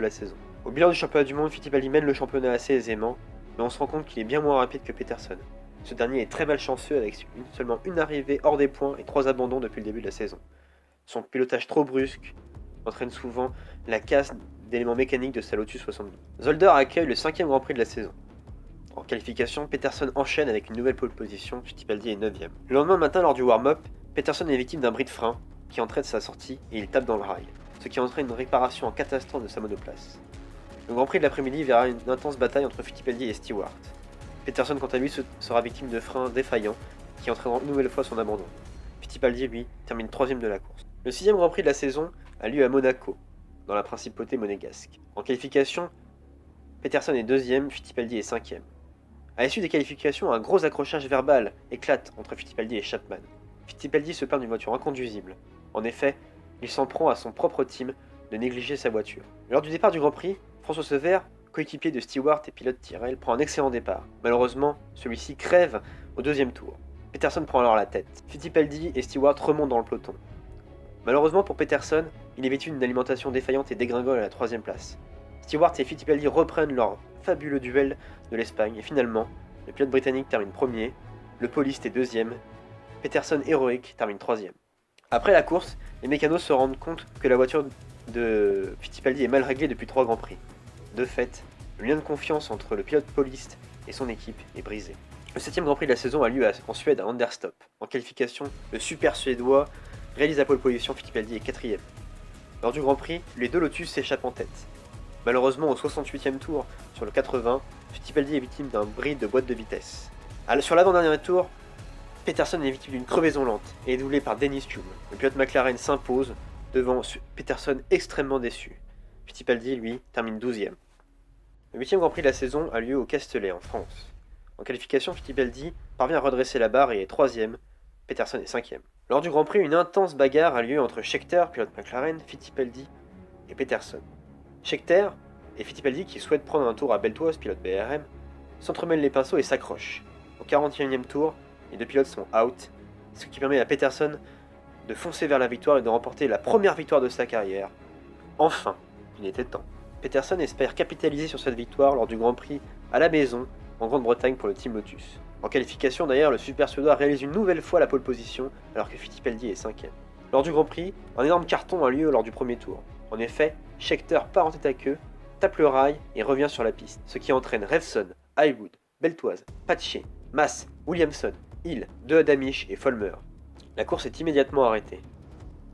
la saison. Au bilan du championnat du monde, Fittipaldi mène le championnat assez aisément, mais on se rend compte qu'il est bien moins rapide que Peterson. Ce dernier est très malchanceux avec seulement une arrivée hors des points et 3 abandons depuis le début de la saison. Son pilotage trop brusque entraîne souvent la casse d'éléments mécaniques de sa Lotus 72. Zolder accueille le 5ème Grand Prix de la saison. En qualification, Peterson enchaîne avec une nouvelle pole position, Fittipaldi est 9ème. Le lendemain matin, lors du warm-up, Peterson est victime d'un bris de frein qui entraîne sa sortie et il tape dans le rail, ce qui entraîne une réparation en catastrophe de sa monoplace. Le Grand Prix de l'après-midi verra une intense bataille entre Fittipaldi et Stewart. Peterson quant à lui sera victime de freins défaillants qui entraîneront une nouvelle fois son abandon. Fittipaldi, lui, termine 3ème de la course. Le 6ème Grand Prix de la saison a lieu à Monaco, dans la principauté monégasque. En qualification, Peterson est 2ème, Fittipaldi est 5ème. À l'issue des qualifications, un gros accrochage verbal éclate entre Fittipaldi et Chapman. Fittipaldi se plaint d'une voiture inconduisible. En effet, il s'en prend à son propre team de négliger sa voiture. Lors du départ du Grand Prix, François Sever, coéquipier de Stewart et pilote Tyrrell, prend un excellent départ. Malheureusement, celui-ci crève au 2ème tour. Peterson prend alors la tête. Fittipaldi et Stewart remontent dans le peloton. Malheureusement pour Peterson, il est victime d'une alimentation défaillante et dégringole à la 3ème place. Stewart et Fittipaldi reprennent leur fabuleux duel de l'Espagne et finalement, le pilote britannique termine 1er, le poliste est 2ème, Peterson héroïque termine 3ème. Après la course, les mécanos se rendent compte que la voiture de Fittipaldi est mal réglée depuis 3 Grands Prix. De fait, le lien de confiance entre le pilote poliste et son équipe est brisé. Le 7ème Grand Prix de la saison a lieu en Suède à Anderstorp. En qualification, le super suédois réalise la pole position, Fittipaldi est 4ème. Lors du Grand Prix, les deux Lotus s'échappent en tête. Malheureusement, au 68ème tour, sur le 80, Fittipaldi est victime d'un bris de boîte de vitesse. Sur l'avant-dernier tour, Peterson est victime d'une crevaison lente et est doublé par Dennis Hulme. Le pilote McLaren s'impose devant Peterson extrêmement déçu. Fittipaldi, lui, termine 12ème. Le 8ème Grand Prix de la saison a lieu au Castellet, en France. En qualification, Fittipaldi parvient à redresser la barre et est 3ème, Peterson est 5ème. Lors du Grand Prix, une intense bagarre a lieu entre Scheckter, pilote McLaren, Fittipaldi et Peterson. Scheckter et Fittipaldi, qui souhaitent prendre un tour à Beltoise, pilote BRM, s'entremêlent les pinceaux et s'accrochent. Au 41e tour, les deux pilotes sont out, ce qui permet à Peterson de foncer vers la victoire et de remporter la première victoire de sa carrière. Enfin, il était temps. Peterson espère capitaliser sur cette victoire lors du Grand Prix à la maison, en Grande-Bretagne pour le Team Lotus. En qualification d'ailleurs, le super suédois réalise une nouvelle fois la pole position, alors que Fittipaldi est 5ème. Lors du Grand Prix, un énorme carton a lieu lors du premier tour. En effet, Scheckter part en tête à queue, tape le rail et revient sur la piste, ce qui entraîne Revson, Highwood, Beltoise, Pache, Mass, Williamson, Hill, De Adamisch et Vollmer. La course est immédiatement arrêtée.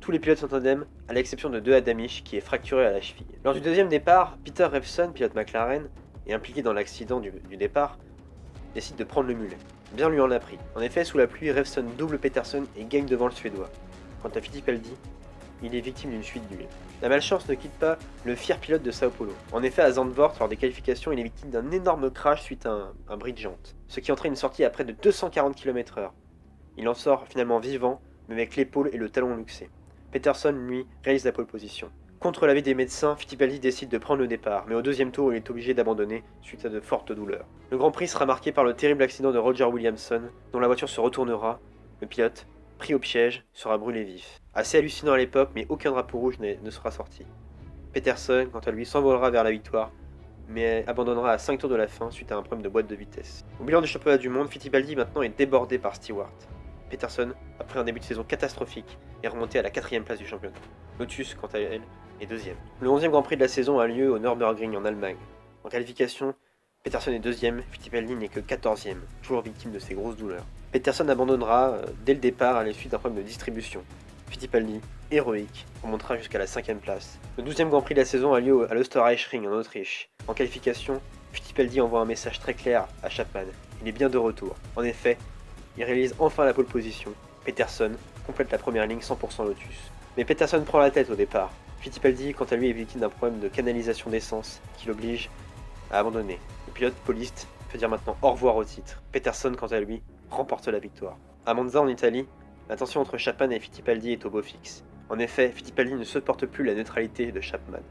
Tous les pilotes sont indemnes, à l'exception de De Adamisch qui est fracturé à la cheville. Lors du deuxième départ, Peter Revson, pilote McLaren, et impliqué dans l'accident du départ, décide de prendre le mulet. Bien lui en a pris. En effet, sous la pluie, Revson double Peterson et gagne devant le Suédois. Quant à Fittipaldi, il est victime d'une fuite d'huile. La malchance ne quitte pas le fier pilote de Sao Paulo. En effet, à Zandvoort, lors des qualifications, il est victime d'un énorme crash suite à un bris de jante, ce qui entraîne une sortie à près de 240 km/h. Il en sort finalement vivant, mais avec l'épaule et le talon luxé. Peterson, lui, réalise la pole position. Contre l'avis des médecins, Fittipaldi décide de prendre le départ, mais au deuxième tour, il est obligé d'abandonner suite à de fortes douleurs. Le Grand Prix sera marqué par le terrible accident de Roger Williamson, dont la voiture se retournera. Le pilote, pris au piège, sera brûlé vif. Assez hallucinant à l'époque, mais aucun drapeau rouge ne sera sorti. Peterson, quant à lui, s'envolera vers la victoire, mais abandonnera à 5 tours de la fin suite à un problème de boîte de vitesse. Au bilan du championnat du monde, Fittipaldi maintenant est débordé par Stewart. Peterson, après un début de saison catastrophique, est remonté à la 4ème place du championnat. Lotus, quant à elle, est 2ème. Le 11e Grand Prix de la saison a lieu au Nürburgring en Allemagne. En qualification, Peterson est 2ème, Fittipaldi n'est que 14ème, toujours victime de ses grosses douleurs. Peterson abandonnera dès le départ à la suite d'un problème de distribution. Fittipaldi, héroïque, remontera jusqu'à la 5ème place. Le 12e Grand Prix de la saison a lieu à l'Österreichring en Autriche. En qualification, Fittipaldi envoie un message très clair à Chapman. Il est bien de retour. En effet, il réalise enfin la pole position. Peterson complète la première ligne 100% Lotus. Mais Peterson prend la tête au départ. Fittipaldi, quant à lui, est victime d'un problème de canalisation d'essence qui l'oblige à abandonner. Le pilote poliste peut dire maintenant au revoir au titre. Peterson, quant à lui, remporte la victoire. À Monza, en Italie, la tension entre Chapman et Fittipaldi est au beau fixe. En effet, Fittipaldi ne supporte plus la neutralité de Chapman.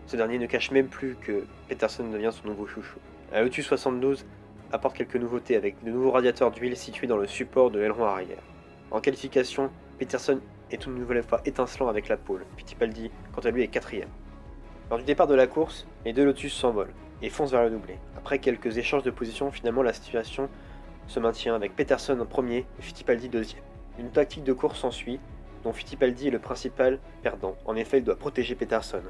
Ce dernier ne cache même plus que Peterson devient son nouveau chouchou. La Lotus 72 apporte quelques nouveautés avec de nouveaux radiateurs d'huile situés dans le support de l'aileron arrière. En qualification, Peterson est une nouvelle fois étincelant avec la pole. Fittipaldi, quant à lui, est 4ème. Lors du départ de la course, les deux Lotus s'envolent et foncent vers le doublé. Après quelques échanges de position, finalement la situation se maintient avec Peterson en premier et Fittipaldi 2ème. Une tactique de course s'ensuit, dont Fittipaldi est le principal perdant. En effet, il doit protéger Peterson.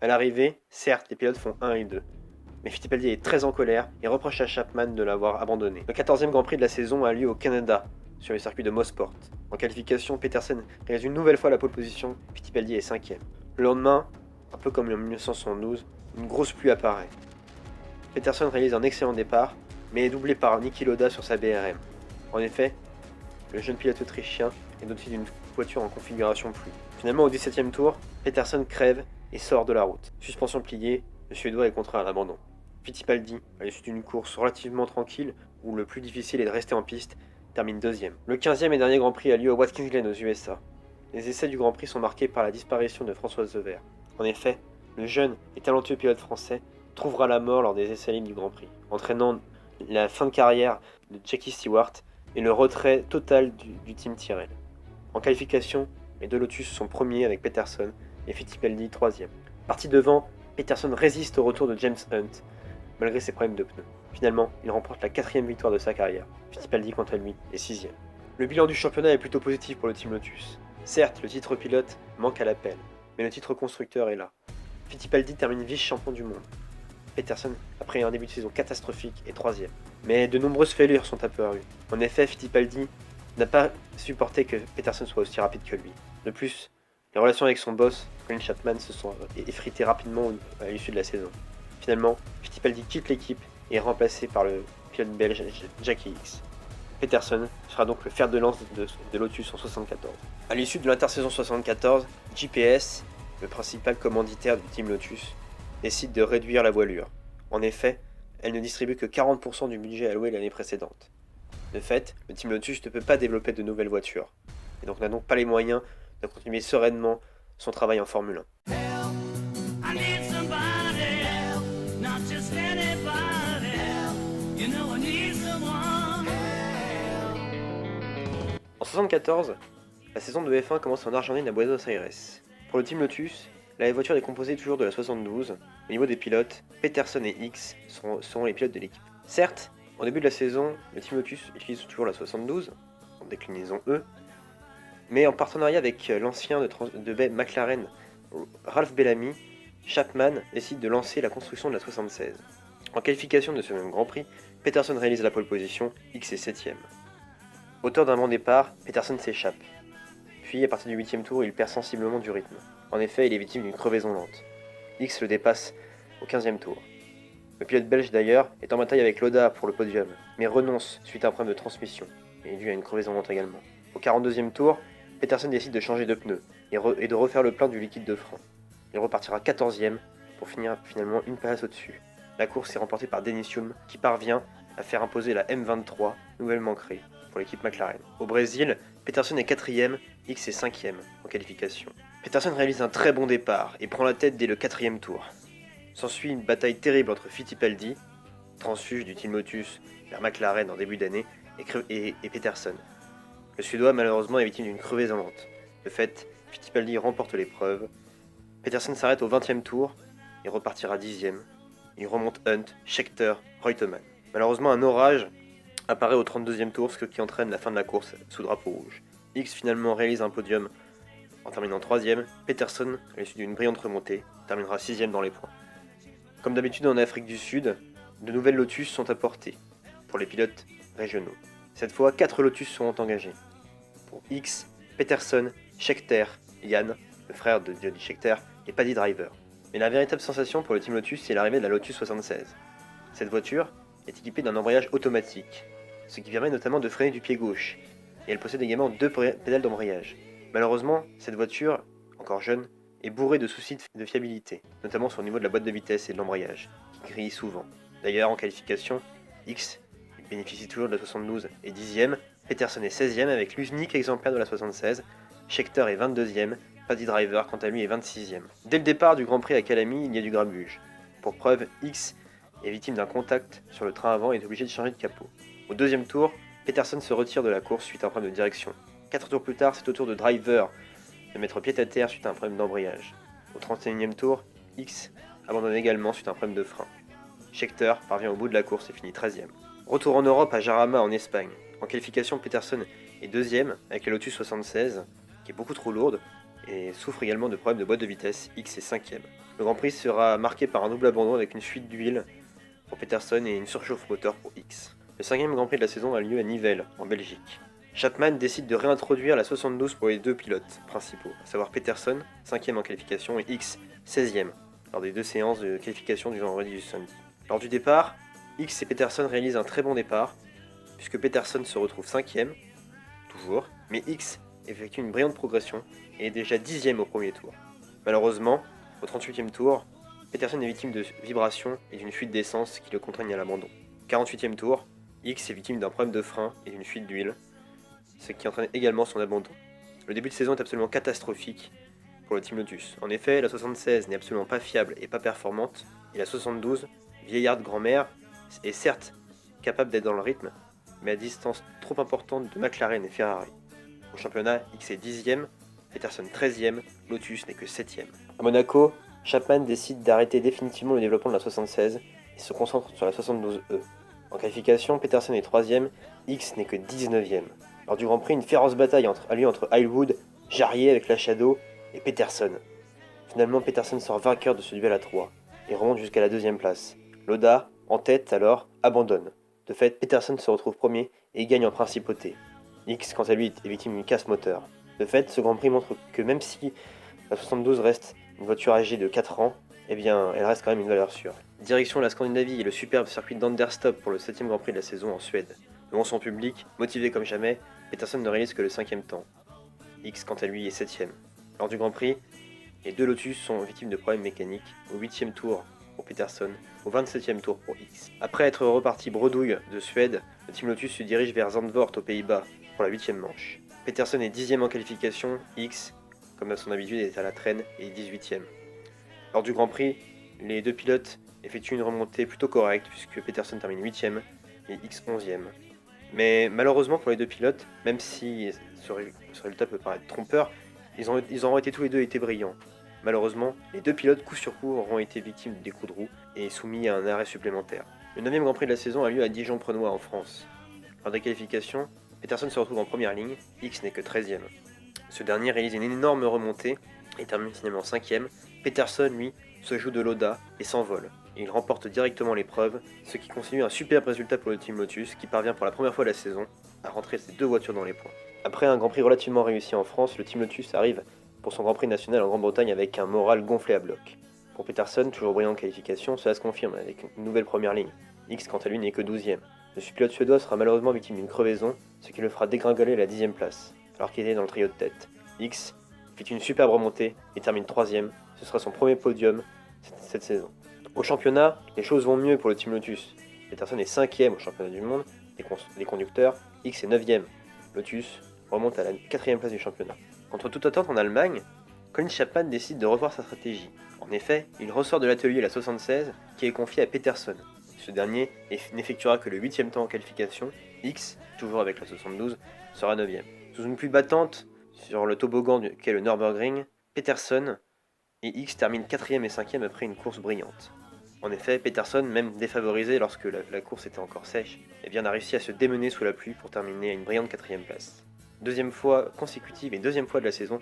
À l'arrivée, certes, les pilotes font 1 et 2. Mais Fittipaldi est très en colère et reproche à Chapman de l'avoir abandonné. Le 14e Grand Prix de la saison a lieu au Canada, sur le circuit de Mosport. En qualification, Peterson réalise une nouvelle fois la pole position, Fittipaldi est 5ème. Le lendemain, un peu comme en 1972, une grosse pluie apparaît. Peterson réalise un excellent départ, mais est doublé par Niki Lauda sur sa BRM. En effet, le jeune pilote autrichien est doté d'une voiture en configuration pluie. Finalement, au 17ème tour, Peterson crève et sort de la route. Suspension pliée, le Suédois est contraint à l'abandon. Fittipaldi, à l'issue d'une course relativement tranquille, où le plus difficile est de rester en piste, termine 2ème. Le 15e et dernier Grand Prix a lieu à Watkins Glen aux USA. Les essais du Grand Prix sont marqués par la disparition de Françoise Devers. En effet, le jeune et talentueux pilote français trouvera la mort lors des essais libres du Grand Prix, entraînant la fin de carrière de Jackie Stewart et le retrait total du team Tyrrell. En qualification, les deux Lotus sont premiers avec Peterson et Fittipaldi 3ème. Parti devant, Peterson résiste au retour de James Hunt, malgré ses problèmes de pneus. Finalement, il remporte la 4ème victoire de sa carrière. Fittipaldi, quant à lui, est 6ème. Le bilan du championnat est plutôt positif pour le Team Lotus. Certes, le titre pilote manque à l'appel, mais le titre constructeur est là. Fittipaldi termine vice-champion du monde. Peterson, après un début de saison catastrophique, est 3ème. Mais de nombreuses fêlures sont apparues. En effet, Fittipaldi n'a pas supporté que Peterson soit aussi rapide que lui. De plus, les relations avec son boss, Colin Chapman, se sont effritées rapidement à l'issue de la saison. Finalement, Fittipaldi quitte l'équipe et est remplacé par le pilote belge Jackie Ickx. Peterson sera donc le fer de lance de Lotus en 74. À l'issue de l'intersaison 74, JPS, le principal commanditaire du Team Lotus, décide de réduire la voilure. En effet, elle ne distribue que 40% du budget alloué l'année précédente. De fait, le Team Lotus ne peut pas développer de nouvelles voitures, et donc n'a donc pas les moyens de continuer sereinement son travail en Formule 1. En 74, la saison de F1 commence en Argentine à Buenos Aires. Pour le Team Lotus, la voiture est composée toujours de la 72. Au niveau des pilotes, Peterson et Ickx seront les pilotes de l'équipe. Certes, au début de la saison, le Team Lotus utilise toujours la 72, en déclinaison E, mais en partenariat avec l'ancien de McLaren, Ralph Bellamy, Chapman décide de lancer la construction de la 76. En qualification de ce même Grand Prix, Peterson réalise la pole position, Ickx est 7ème. Auteur d'un bon départ, Peterson s'échappe. Puis, à partir du 8ème tour, il perd sensiblement du rythme. En effet, il est victime d'une crevaison lente. Ickx le dépasse au 15e tour. Le pilote belge d'ailleurs est en bataille avec Lauda pour le podium, mais renonce suite à un problème de transmission, et dû à une crevaison lente également. Au 42e tour, Peterson décide de changer de pneu et de refaire le plein du liquide de frein. Il repartira 14e pour finir finalement une place au-dessus. La course est remportée par Dennis Hulme qui parvient à faire imposer la M23 nouvellement créée pour l'équipe McLaren. Au Brésil, Peterson est 4ème, Ickx est 5ème en qualification. Peterson réalise un très bon départ et prend la tête dès le 4ème tour. S'ensuit une bataille terrible entre Fittipaldi, transfuge du Team Lotus vers McLaren en début d'année, et Peterson. Le Suédois malheureusement est victime d'une crevaison lente. De fait, Fittipaldi remporte l'épreuve. Peterson s'arrête au 20e tour et repartira 10ème. Il remonte Hunt, Scheckter, Reutemann. Malheureusement, un orage apparaît au 32e tour, ce qui entraîne la fin de la course sous drapeau rouge. Ickx finalement réalise un podium en terminant 3ème. Peterson, à l'issue d'une brillante remontée, terminera 6ème dans les points. Comme d'habitude en Afrique du Sud, de nouvelles Lotus sont apportées pour les pilotes régionaux. Cette fois, 4 Lotus seront engagés. Pour Ickx, Peterson, Scheckter, Yann, le frère de Jody Scheckter, et Paddy Driver. Mais la véritable sensation pour le Team Lotus, c'est l'arrivée de la Lotus 76. Cette voiture est équipée d'un embrayage automatique, ce qui permet notamment de freiner du pied gauche, et elle possède également 2 pédales d'embrayage. Malheureusement, cette voiture, encore jeune, est bourrée de soucis de fiabilité, notamment sur le niveau de la boîte de vitesse et de l'embrayage, qui grille souvent. D'ailleurs, en qualification, Ickx bénéficie toujours de la 72 et 10ème, Peterson est 16ème avec l'unique exemplaire de la 76, Scheckter est 22ème, Paddy Driver quant à lui est 26ème. Dès le départ du Grand Prix à Calamy, il y a du grabuge. Pour preuve, Ickx est victime d'un contact sur le train avant et est obligé de changer de capot. Au 2e tour, Peterson se retire de la course suite à un problème de direction. 4 tours plus tard, c'est au tour de Driver de mettre pied à terre suite à un problème d'embrayage. Au 31e tour, Ickx abandonne également suite à un problème de frein. Scheckter parvient au bout de la course et finit 13ème. Retour en Europe à Jarama en Espagne. En qualification, Peterson est 2ème avec la Lotus 76, qui est beaucoup trop lourde, et souffre également de problèmes de boîte de vitesse. Ickx est 5ème. Le Grand Prix sera marqué par un double abandon avec une fuite d'huile pour Peterson et une surchauffe moteur pour Ickx. Le 5e Grand Prix de la saison a lieu à Nivelles, en Belgique. Chapman décide de réintroduire la 72 pour les deux pilotes principaux, à savoir Peterson, 5ème en qualification, et X, 16ème, lors des deux séances de qualification du vendredi et du samedi. Lors du départ, X et Peterson réalisent un très bon départ, puisque Peterson se retrouve 5ème, toujours, mais X effectue une brillante progression et est déjà 10ème au premier tour. Malheureusement, au 38e tour, Peterson est victime de vibrations et d'une fuite d'essence qui le contraignent à l'abandon. 48e tour, X est victime d'un problème de frein et d'une fuite d'huile, ce qui entraîne également son abandon. Le début de saison est absolument catastrophique pour le Team Lotus. En effet, la 76 n'est absolument pas fiable et pas performante, et la 72, vieillarde grand-mère, est certes capable d'être dans le rythme, mais à distance trop importante de McLaren et Ferrari. Au championnat, X est 10ème, Peterson 13ème, Lotus n'est que 7ème. À Monaco, Chapman décide d'arrêter définitivement le développement de la 76 et se concentre sur la 72E. En qualification, Peterson est 3ème, X n'est que 19ème. Lors du Grand Prix, une féroce bataille a lieu entre Highwood, Jarier avec la Shadow et Peterson. Finalement, Peterson sort vainqueur de ce duel à 3 et remonte jusqu'à la 2ème place. Lauda, en tête alors, abandonne. De fait, Peterson se retrouve premier et gagne en principauté. X, quant à lui, est victime d'une casse moteur. De fait, ce Grand Prix montre que même si la 72 reste une voiture âgée de 4 ans, eh bien, elle reste quand même une valeur sûre. Direction la Scandinavie et le superbe circuit d'Anderstop pour le 7ème Grand Prix de la saison en Suède. Devant son public, motivé comme jamais, Peterson ne réalise que le 5ème temps. X, quant à lui, est 7ème. Lors du Grand Prix, les deux Lotus sont victimes de problèmes mécaniques au 8ème tour pour Peterson, au 27ème tour pour X. Après être reparti bredouille de Suède, le Team Lotus se dirige vers Zandvoort aux Pays-Bas pour la 8ème manche. Peterson est 10ème en qualification, X, comme à son habitude, est à la traîne et est 18ème. Lors du Grand Prix, les deux pilotes effectuent une remontée plutôt correcte puisque Peterson termine 8ème et X 11ème. Mais malheureusement pour les deux pilotes, même si ce résultat peut paraître trompeur, ils auront été tous les deux été brillants. Malheureusement, les deux pilotes coup sur coup auront été victimes des coups de roue et soumis à un arrêt supplémentaire. Le 9ème Grand Prix de la saison a lieu à Dijon-Prenois en France. Lors des qualifications, Peterson se retrouve en première ligne, X n'est que 13ème. Ce dernier réalise une énorme remontée et termine finalement 5ème. Peterson, lui, se joue de Lauda et s'envole. Il remporte directement l'épreuve, ce qui constitue un superbe résultat pour le Team Lotus qui parvient pour la première fois de la saison à rentrer ses deux voitures dans les points. Après un Grand Prix relativement réussi en France, le Team Lotus arrive pour son Grand Prix national en Grande-Bretagne avec un moral gonflé à bloc. Pour Peterson, toujours brillant en qualification, cela se confirme avec une nouvelle première ligne. X, quant à lui, n'est que 12ème. Le pilote suédois sera malheureusement victime d'une crevaison, ce qui le fera dégringoler à la 10ème place, alors qu'il était dans le trio de tête. X fait une superbe remontée et termine 3ème. Ce sera son premier podium cette saison. Au championnat, les choses vont mieux pour le Team Lotus. Peterson est 5ème au championnat du monde des conducteurs, X est 9ème. Lotus remonte à la 4ème place du championnat. Contre toute attente en Allemagne, Colin Chapman décide de revoir sa stratégie. En effet, il ressort de l'atelier la 76 qui est confiée à Peterson. Ce dernier n'effectuera que le 8ème temps en qualification, X, toujours avec la 72, sera 9ème. Sous une pluie battante sur le toboggan qu'est le Nürburgring, Peterson et X terminent 4ème et 5ème après une course brillante. En effet, Peterson, même défavorisé lorsque la course était encore sèche, a réussi à se démener sous la pluie pour terminer à une brillante 4ème place. Deuxième fois consécutive et deuxième fois de la saison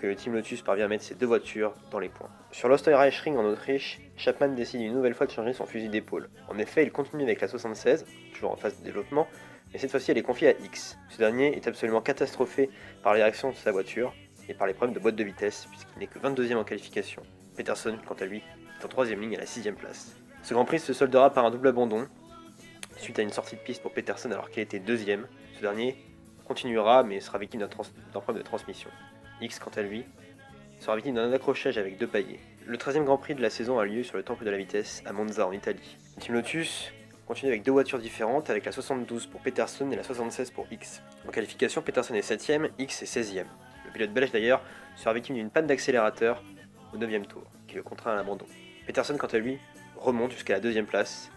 que le Team Lotus parvient à mettre ses deux voitures dans les points. Sur l'Österreichring en Autriche, Chapman décide une nouvelle fois de changer son fusil d'épaule. En effet, il continue avec la 76, toujours en phase de développement, mais cette fois-ci elle est confiée à X. Ce dernier est absolument catastrophé par les réactions de sa voiture et par les problèmes de boîte de vitesse, puisqu'il n'est que 22ème en qualification. Peterson, quant à lui, est en 3ème ligne à la 6ème place. Ce Grand Prix se soldera par un double abandon, suite à une sortie de piste pour Peterson alors qu'il était 2ème. Ce dernier continuera mais sera victime d'un problème de transmission. X, quant à lui, sera victime d'un accrochage avec deux paillets. Le 13ème Grand Prix de la saison a lieu sur le Temple de la Vitesse à Monza en Italie. Le Team Lotus continue avec deux voitures différentes, avec la 72 pour Peterson et la 76 pour X. En qualification, Peterson est 7ème, X est 16ème. Le pilote belge d'ailleurs sera victime d'une panne d'accélérateur au 9ème tour, qui le contraint à l'abandon. Peterson, quant à lui, remonte jusqu'à la 2ème place.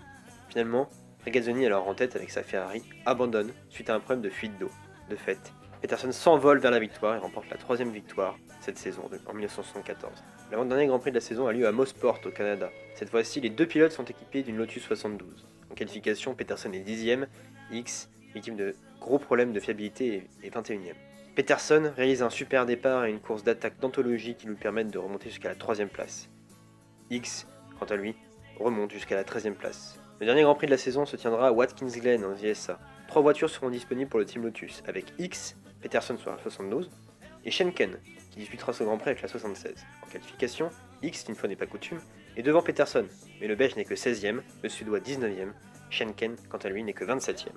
Finalement, Regazzoni, alors en tête avec sa Ferrari, abandonne suite à un problème de fuite d'eau. De fait, Peterson s'envole vers la victoire et remporte la 3ème victoire cette saison, en 1974. L'avant-dernier Grand Prix de la saison a lieu à Mosport au Canada. Cette fois-ci, les deux pilotes sont équipés d'une Lotus 72. En qualification, Peterson est 10ème, X, victime de gros problèmes de fiabilité, est 21ème. Peterson réalise un super départ et une course d'attaque d'anthologie qui lui permettent de remonter jusqu'à la 3ème place. X, quant à lui, remonte jusqu'à la 13ème place. Le dernier Grand Prix de la saison se tiendra à Watkins Glen en USA. 3 voitures seront disponibles pour le Team Lotus, avec X, Peterson sur la 72, et Schenken, qui disputera ce Grand Prix avec la 76. En qualification, X, une fois n'est pas coutume, est devant Peterson, mais le Belge n'est que 16ème, le Suédois 19ème, Schenken, quant à lui, n'est que 27ème.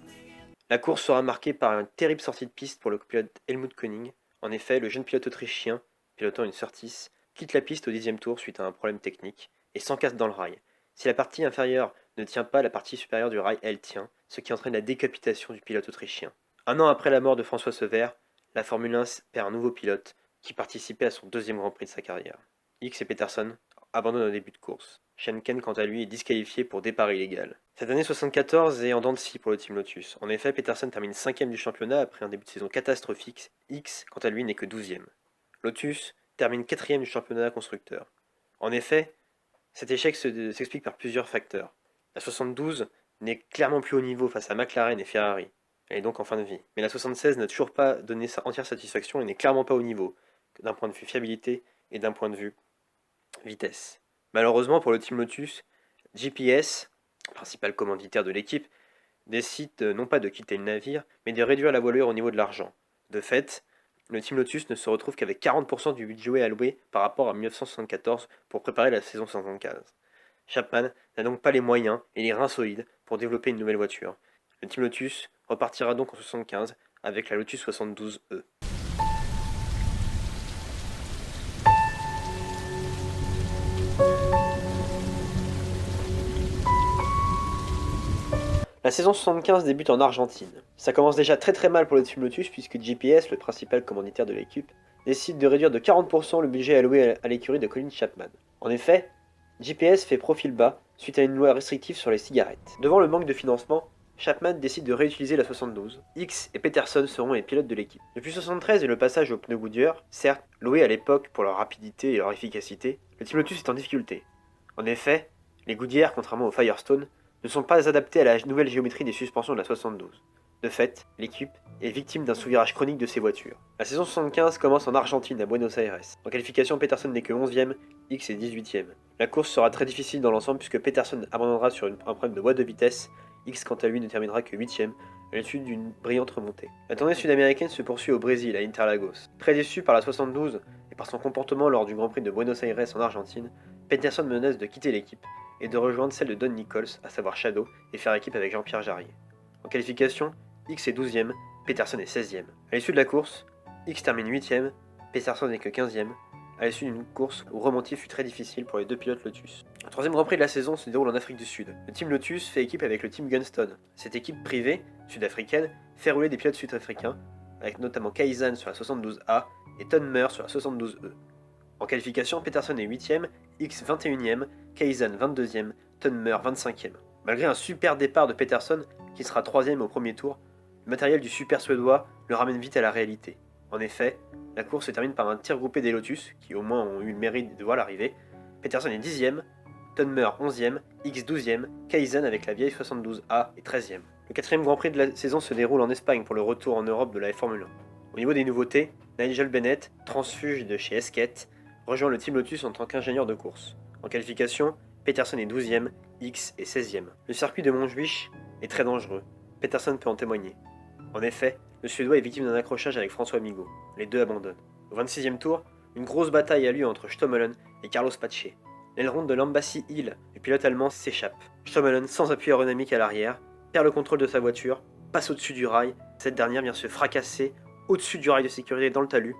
La course sera marquée par une terrible sortie de piste pour le pilote Helmut Koenig. En effet, le jeune pilote autrichien, pilotant une Surtees, quitte la piste au 10e tour suite à un problème technique et s'encasse dans le rail. Si la partie inférieure ne tient pas, la partie supérieure du rail, elle tient, ce qui entraîne la décapitation du pilote autrichien. Un an après la mort de François Sever, la Formule 1 perd un nouveau pilote qui participait à son deuxième Grand Prix de sa carrière. X et Peterson abandonnent au début de course. Schenken, quant à lui, est disqualifié pour départ illégal. Cette année 74 est en dents de scie pour le Team Lotus. En effet, Peterson termine 5ème du championnat après un début de saison catastrophique. X, quant à lui, n'est que 12ème. Lotus termine 4ème du championnat constructeur. En effet, cet échec s'explique par plusieurs facteurs. La 72 n'est clairement plus au niveau face à McLaren et Ferrari. Elle est donc en fin de vie. Mais la 76 n'a toujours pas donné sa entière satisfaction et n'est clairement pas au niveau, d'un point de vue fiabilité et d'un point de vue vitesse. Malheureusement pour le Team Lotus, GPS, principal commanditaire de l'équipe, décide non pas de quitter le navire, mais de réduire la voilure au niveau de l'argent. De fait, le Team Lotus ne se retrouve qu'avec 40% du budget alloué par rapport à 1974 pour préparer la saison 75. Chapman n'a donc pas les moyens et les reins solides pour développer une nouvelle voiture. Le Team Lotus repartira donc en 75 avec la Lotus 72E. La saison 75 débute en Argentine. Ça commence déjà très mal pour le Team Lotus puisque GPS, le principal commanditaire de l'équipe, décide de réduire de 40% le budget alloué à l'écurie de Colin Chapman. En effet, GPS fait profil bas suite à une loi restrictive sur les cigarettes. Devant le manque de financement, Chapman décide de réutiliser la 72. X et Peterson seront les pilotes de l'équipe. Depuis 73 et le passage aux pneus Goodyear, certes loués à l'époque pour leur rapidité et leur efficacité, le Team Lotus est en difficulté. En effet, les Goodyear, contrairement aux Firestone, ne sont pas adaptés à la nouvelle géométrie des suspensions de la 72. De fait, l'équipe est victime d'un sous-virage chronique de ses voitures. La saison 75 commence en Argentine, à Buenos Aires. En qualification, Peterson n'est que 11ème, X est 18ème. La course sera très difficile dans l'ensemble puisque Peterson abandonnera sur un problème de boîte de vitesse, X quant à lui ne terminera que 8ème, à l'issue d'une brillante remontée. La tournée sud-américaine se poursuit au Brésil, à Interlagos. Très déçu par la 72 et par son comportement lors du Grand Prix de Buenos Aires en Argentine, Peterson menace de quitter l'équipe et de rejoindre celle de Don Nichols, à savoir Shadow, et faire équipe avec Jean-Pierre Jarier. En qualification, X est 12ème, Peterson est 16ème. À l'issue de la course, X termine 8ème, Peterson n'est que 15ème, à l'issue d'une course où remonter fut très difficile pour les deux pilotes Lotus. Le troisième Grand Prix de la saison se déroule en Afrique du Sud. Le Team Lotus fait équipe avec le Team Gunston. Cette équipe privée, sud-africaine, fait rouler des pilotes sud-africains, avec notamment Kaizan sur la 72A et Tonmer sur la 72E. En qualification, Peterson est 8ème, X 21ème, Kaizan 22ème, Tonmer 25ème. Malgré un super départ de Peterson, qui sera 3ème au premier tour, le matériel du super suédois le ramène vite à la réalité. En effet, la course se termine par un tir groupé des Lotus, qui au moins ont eu le mérite de voir l'arrivée. Peterson est 10ème, Tonmer 11ème, X 12ème, Kaizan avec la vieille 72A est 13ème. Le quatrième Grand Prix de la saison se déroule en Espagne pour le retour en Europe de la Formule 1. Au niveau des nouveautés, Nigel Bennett, transfuge de chez Esquette, rejoint le Team Lotus en tant qu'ingénieur de course. En qualification, Peterson est 12ème, X est 16ème. Le circuit de Montjuich est très dangereux, Peterson peut en témoigner. En effet, le Suédois est victime d'un accrochage avec François Migaud. Les deux abandonnent. Au 26e tour, une grosse bataille a lieu entre Stommelen et Carlos Pache. L'aileron de l'Embassy Hill, le pilote allemand, s'échappe. Stommelen, sans appui aérodynamique à l'arrière, perd le contrôle de sa voiture, passe au-dessus du rail. Cette dernière vient se fracasser au-dessus du rail de sécurité dans le talus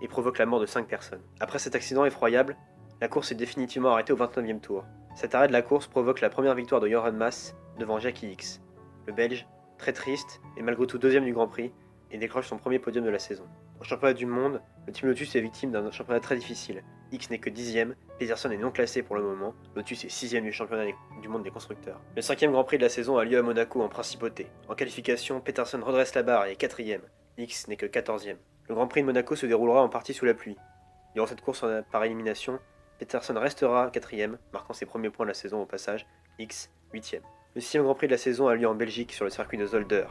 et provoque la mort de 5 personnes. Après cet accident effroyable, la course est définitivement arrêtée au 29e tour. Cet arrêt de la course provoque la première victoire de Johan Mass devant Jackie X. Le Belge, très triste, est malgré tout deuxième du Grand Prix et décroche son premier podium de la saison. Au championnat du monde, le Team Lotus est victime d'un championnat très difficile. X n'est que 10ème, Peterson est non classé pour le moment, Lotus est 6ème du championnat du monde des constructeurs. Le cinquième Grand Prix de la saison a lieu à Monaco en principauté. En qualification, Peterson redresse la barre et est 4ème, X n'est que 14ème. Le Grand Prix de Monaco se déroulera en partie sous la pluie. Durant cette course par élimination, Peterson restera 4ème, marquant ses premiers points de la saison au passage, X 8ème. Le 6ème Grand Prix de la saison a lieu en Belgique sur le circuit de Zolder.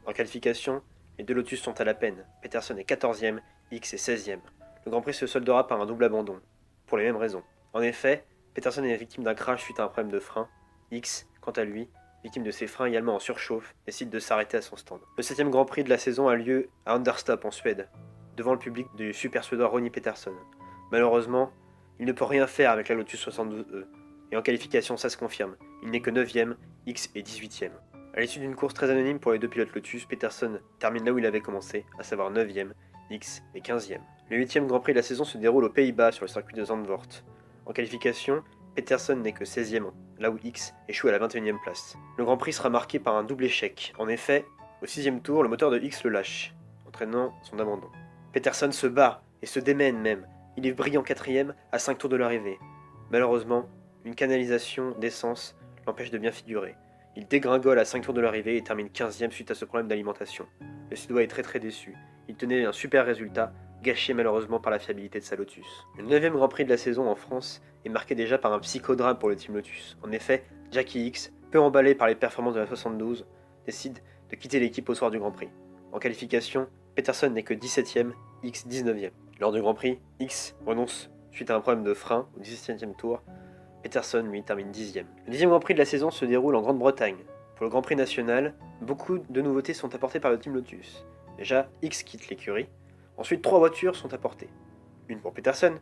En qualification, les deux Lotus sont à la peine, Peterson est 14ème, X est 16ème. Le Grand Prix se soldera par un double abandon, pour les mêmes raisons. En effet, Peterson est victime d'un crash suite à un problème de frein, X, quant à lui, victime de ses freins également en surchauffe, décide de s'arrêter à son stand. Le 7ème Grand Prix de la saison a lieu à Anderstorp en Suède, devant le public du super suédois Ronnie Peterson. Malheureusement, il ne peut rien faire avec la Lotus 72E, et en qualification ça se confirme, il n'est que 9ème, X est 18ème. À l'issue d'une course très anonyme pour les deux pilotes Lotus, Peterson termine là où il avait commencé, à savoir 9ème, X est 15ème. Le 8ème Grand Prix de la saison se déroule aux Pays-Bas sur le circuit de Zandvoort. En qualification, Peterson n'est que 16ème, là où X échoue à la 21ème place. Le Grand Prix sera marqué par un double échec. En effet, au 6ème tour, le moteur de X le lâche, entraînant son abandon. Peterson se bat, et se démène même. Il est brillant 4ème à 5 tours de l'arrivée. Malheureusement, une canalisation d'essence l'empêche de bien figurer. Il dégringole à 5 tours de l'arrivée et termine 15ème suite à ce problème d'alimentation. Le Suédois est très déçu. Il tenait un super résultat, gâché malheureusement par la fiabilité de sa Lotus. Le 9ème Grand Prix de la saison en France est marqué déjà par un psychodrame pour le Team Lotus. En effet, Jackie X, peu emballé par les performances de la 72, décide de quitter l'équipe au soir du Grand Prix. En qualification, Peterson n'est que 17ème, X 19ème. Lors du Grand Prix, X renonce suite à un problème de frein au 17ème tour. Peterson, lui, termine 10ème. Le 10ème Grand Prix de la saison se déroule en Grande-Bretagne. Pour le Grand Prix national, beaucoup de nouveautés sont apportées par le Team Lotus. Déjà, X quitte l'écurie. Ensuite, 3 voitures sont apportées. Une pour Peterson,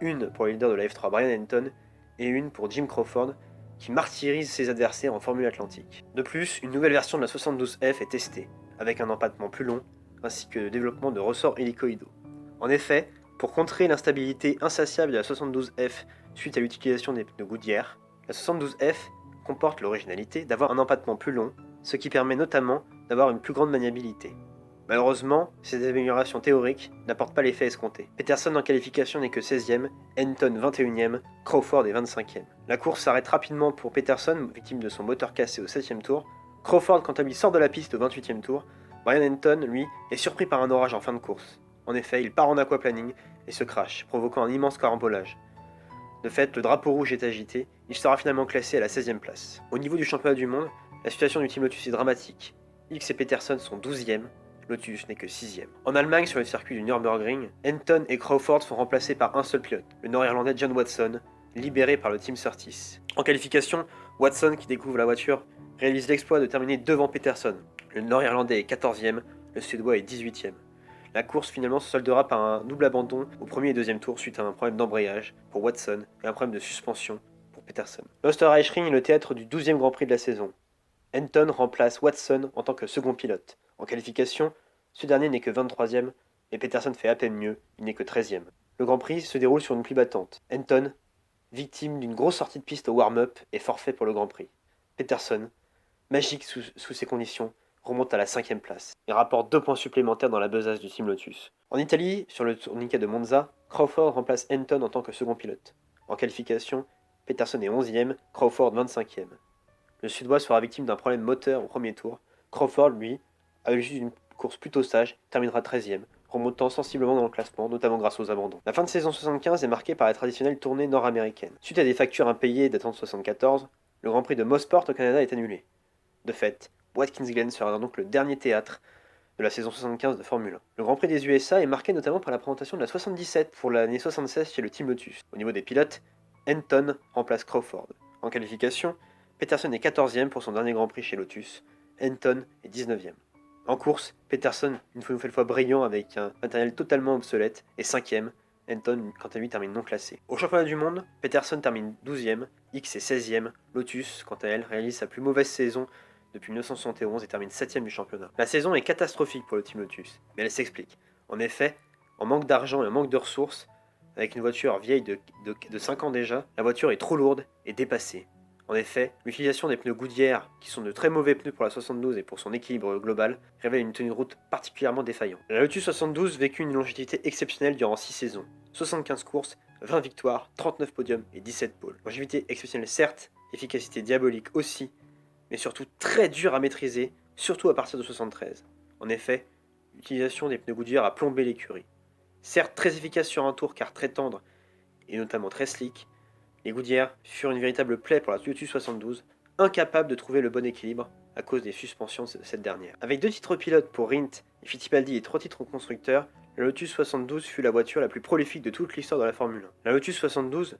une pour le leader de la F3 Brian Henton, et une pour Jim Crawford, qui martyrise ses adversaires en Formule Atlantique. De plus, une nouvelle version de la 72F est testée, avec un empattement plus long, ainsi que le développement de ressorts hélicoïdaux. En effet, pour contrer l'instabilité insatiable de la 72F suite à l'utilisation des pneus Goodyear, la 72F comporte l'originalité d'avoir un empattement plus long, ce qui permet notamment d'avoir une plus grande maniabilité. Malheureusement, ces améliorations théoriques n'apportent pas l'effet escompté. Peterson en qualification n'est que 16ème, Henton 21ème, Crawford est 25ème. La course s'arrête rapidement pour Peterson, victime de son moteur cassé au 7ème tour. Crawford, quant à lui, sort de la piste au 28ème tour. Brian Henton, lui, est surpris par un orage en fin de course. En effet, il part en aquaplaning et se crache, provoquant un immense carambolage. De fait, le drapeau rouge est agité, il sera finalement classé à la 16ème place. Au niveau du championnat du monde, la situation du Team Lotus est dramatique. X et Peterson sont 12ème, Lotus n'est que 6ème. En Allemagne, sur le circuit du Nürburgring, Henton et Crawford sont remplacés par un seul pilote, le Nord-Irlandais John Watson, libéré par le Team Surtees. En qualification, Watson, qui découvre la voiture, réalise l'exploit de terminer devant Peterson. Le Nord-Irlandais est 14ème, le Suédois est 18ème. La course finalement se soldera par un double abandon au premier et deuxième tour suite à un problème d'embrayage pour Watson et un problème de suspension pour Peterson. L'Österreichring est le théâtre du 12e Grand Prix de la saison. Henton remplace Watson en tant que second pilote. En qualification, ce dernier n'est que 23ème et Peterson fait à peine mieux, il n'est que 13ème. Le Grand Prix se déroule sur une pluie battante. Henton, victime d'une grosse sortie de piste au warm-up, est forfait pour le Grand Prix. Peterson, magique sous ces conditions, remonte à la 5ème place et rapporte 2 points supplémentaires dans la besace du Team Lotus. En Italie, sur le tourniquet de Monza, Crawford remplace Henton en tant que second pilote. En qualification, Peterson est 11ème, Crawford 25ème. Le Suédois sera victime d'un problème moteur au premier tour. Crawford, lui, à l'issue d'une course plutôt sage, terminera 13ème, remontant sensiblement dans le classement, notamment grâce aux abandons. La fin de saison 75 est marquée par la traditionnelle tournée nord-américaine. Suite à des factures impayées datant de 74, le Grand Prix de Mosport au Canada est annulé. De fait, Watkins Glen sera donc le dernier théâtre de la saison 75 de Formule 1. Le Grand Prix des USA est marqué notamment par la présentation de la 77 pour l'année 76 chez le Team Lotus. Au niveau des pilotes, Henton remplace Crawford. En qualification, Peterson est 14ème pour son dernier Grand Prix chez Lotus, Henton est 19ème. En course, Peterson, une nouvelle fois brillant avec un matériel totalement obsolète, est 5ème, Henton, quant à lui, termine non classé. Au championnat du monde, Peterson termine 12ème, X est 16ème, Lotus, quant à elle, réalise sa plus mauvaise saison depuis 1971 et termine 7ème du championnat. La saison est catastrophique pour le Team Lotus, mais elle s'explique. En effet, en manque d'argent et en manque de ressources, avec une voiture vieille de 5 ans déjà, la voiture est trop lourde et dépassée. En effet, l'utilisation des pneus Goodyear, qui sont de très mauvais pneus pour la 72 et pour son équilibre global, révèle une tenue de route particulièrement défaillante. La Lotus 72 vécut une longévité exceptionnelle durant 6 saisons. 75 courses, 20 victoires, 39 podiums et 17 pôles. Longévité exceptionnelle certes, efficacité diabolique aussi, mais surtout très dur à maîtriser, surtout à partir de 73. En effet, l'utilisation des pneus Goodyear a plombé l'écurie. Certes très efficace sur un tour car très tendre, et notamment très slick, les Goodyear furent une véritable plaie pour la Lotus 72, incapable de trouver le bon équilibre à cause des suspensions de cette dernière. Avec 2 titres pilotes pour Rindt et Fittipaldi et 3 titres constructeurs, la Lotus 72 fut la voiture la plus prolifique de toute l'histoire de la Formule 1. La Lotus 72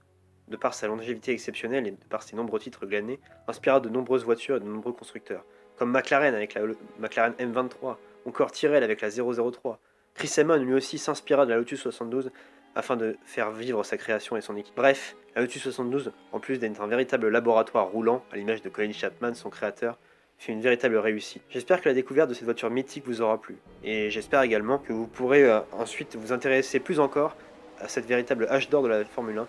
de par sa longévité exceptionnelle et de par ses nombreux titres glanés, inspira de nombreuses voitures et de nombreux constructeurs, comme McLaren avec la McLaren M23, ou encore Tyrrell avec la 003. Chris Amon lui aussi s'inspira de la Lotus 72 afin de faire vivre sa création et son équipe. Bref, la Lotus 72, en plus d'être un véritable laboratoire roulant, à l'image de Colin Chapman, son créateur, fut une véritable réussite. J'espère que la découverte de cette voiture mythique vous aura plu, et j'espère également que vous pourrez ensuite vous intéresser plus encore à cette véritable âge d'or de la Formule 1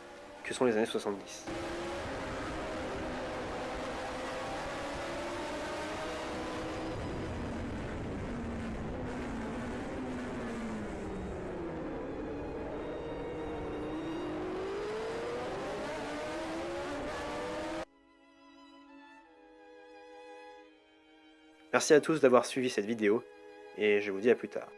que sont les années 70. Merci à tous d'avoir suivi cette vidéo, et je vous dis à plus tard.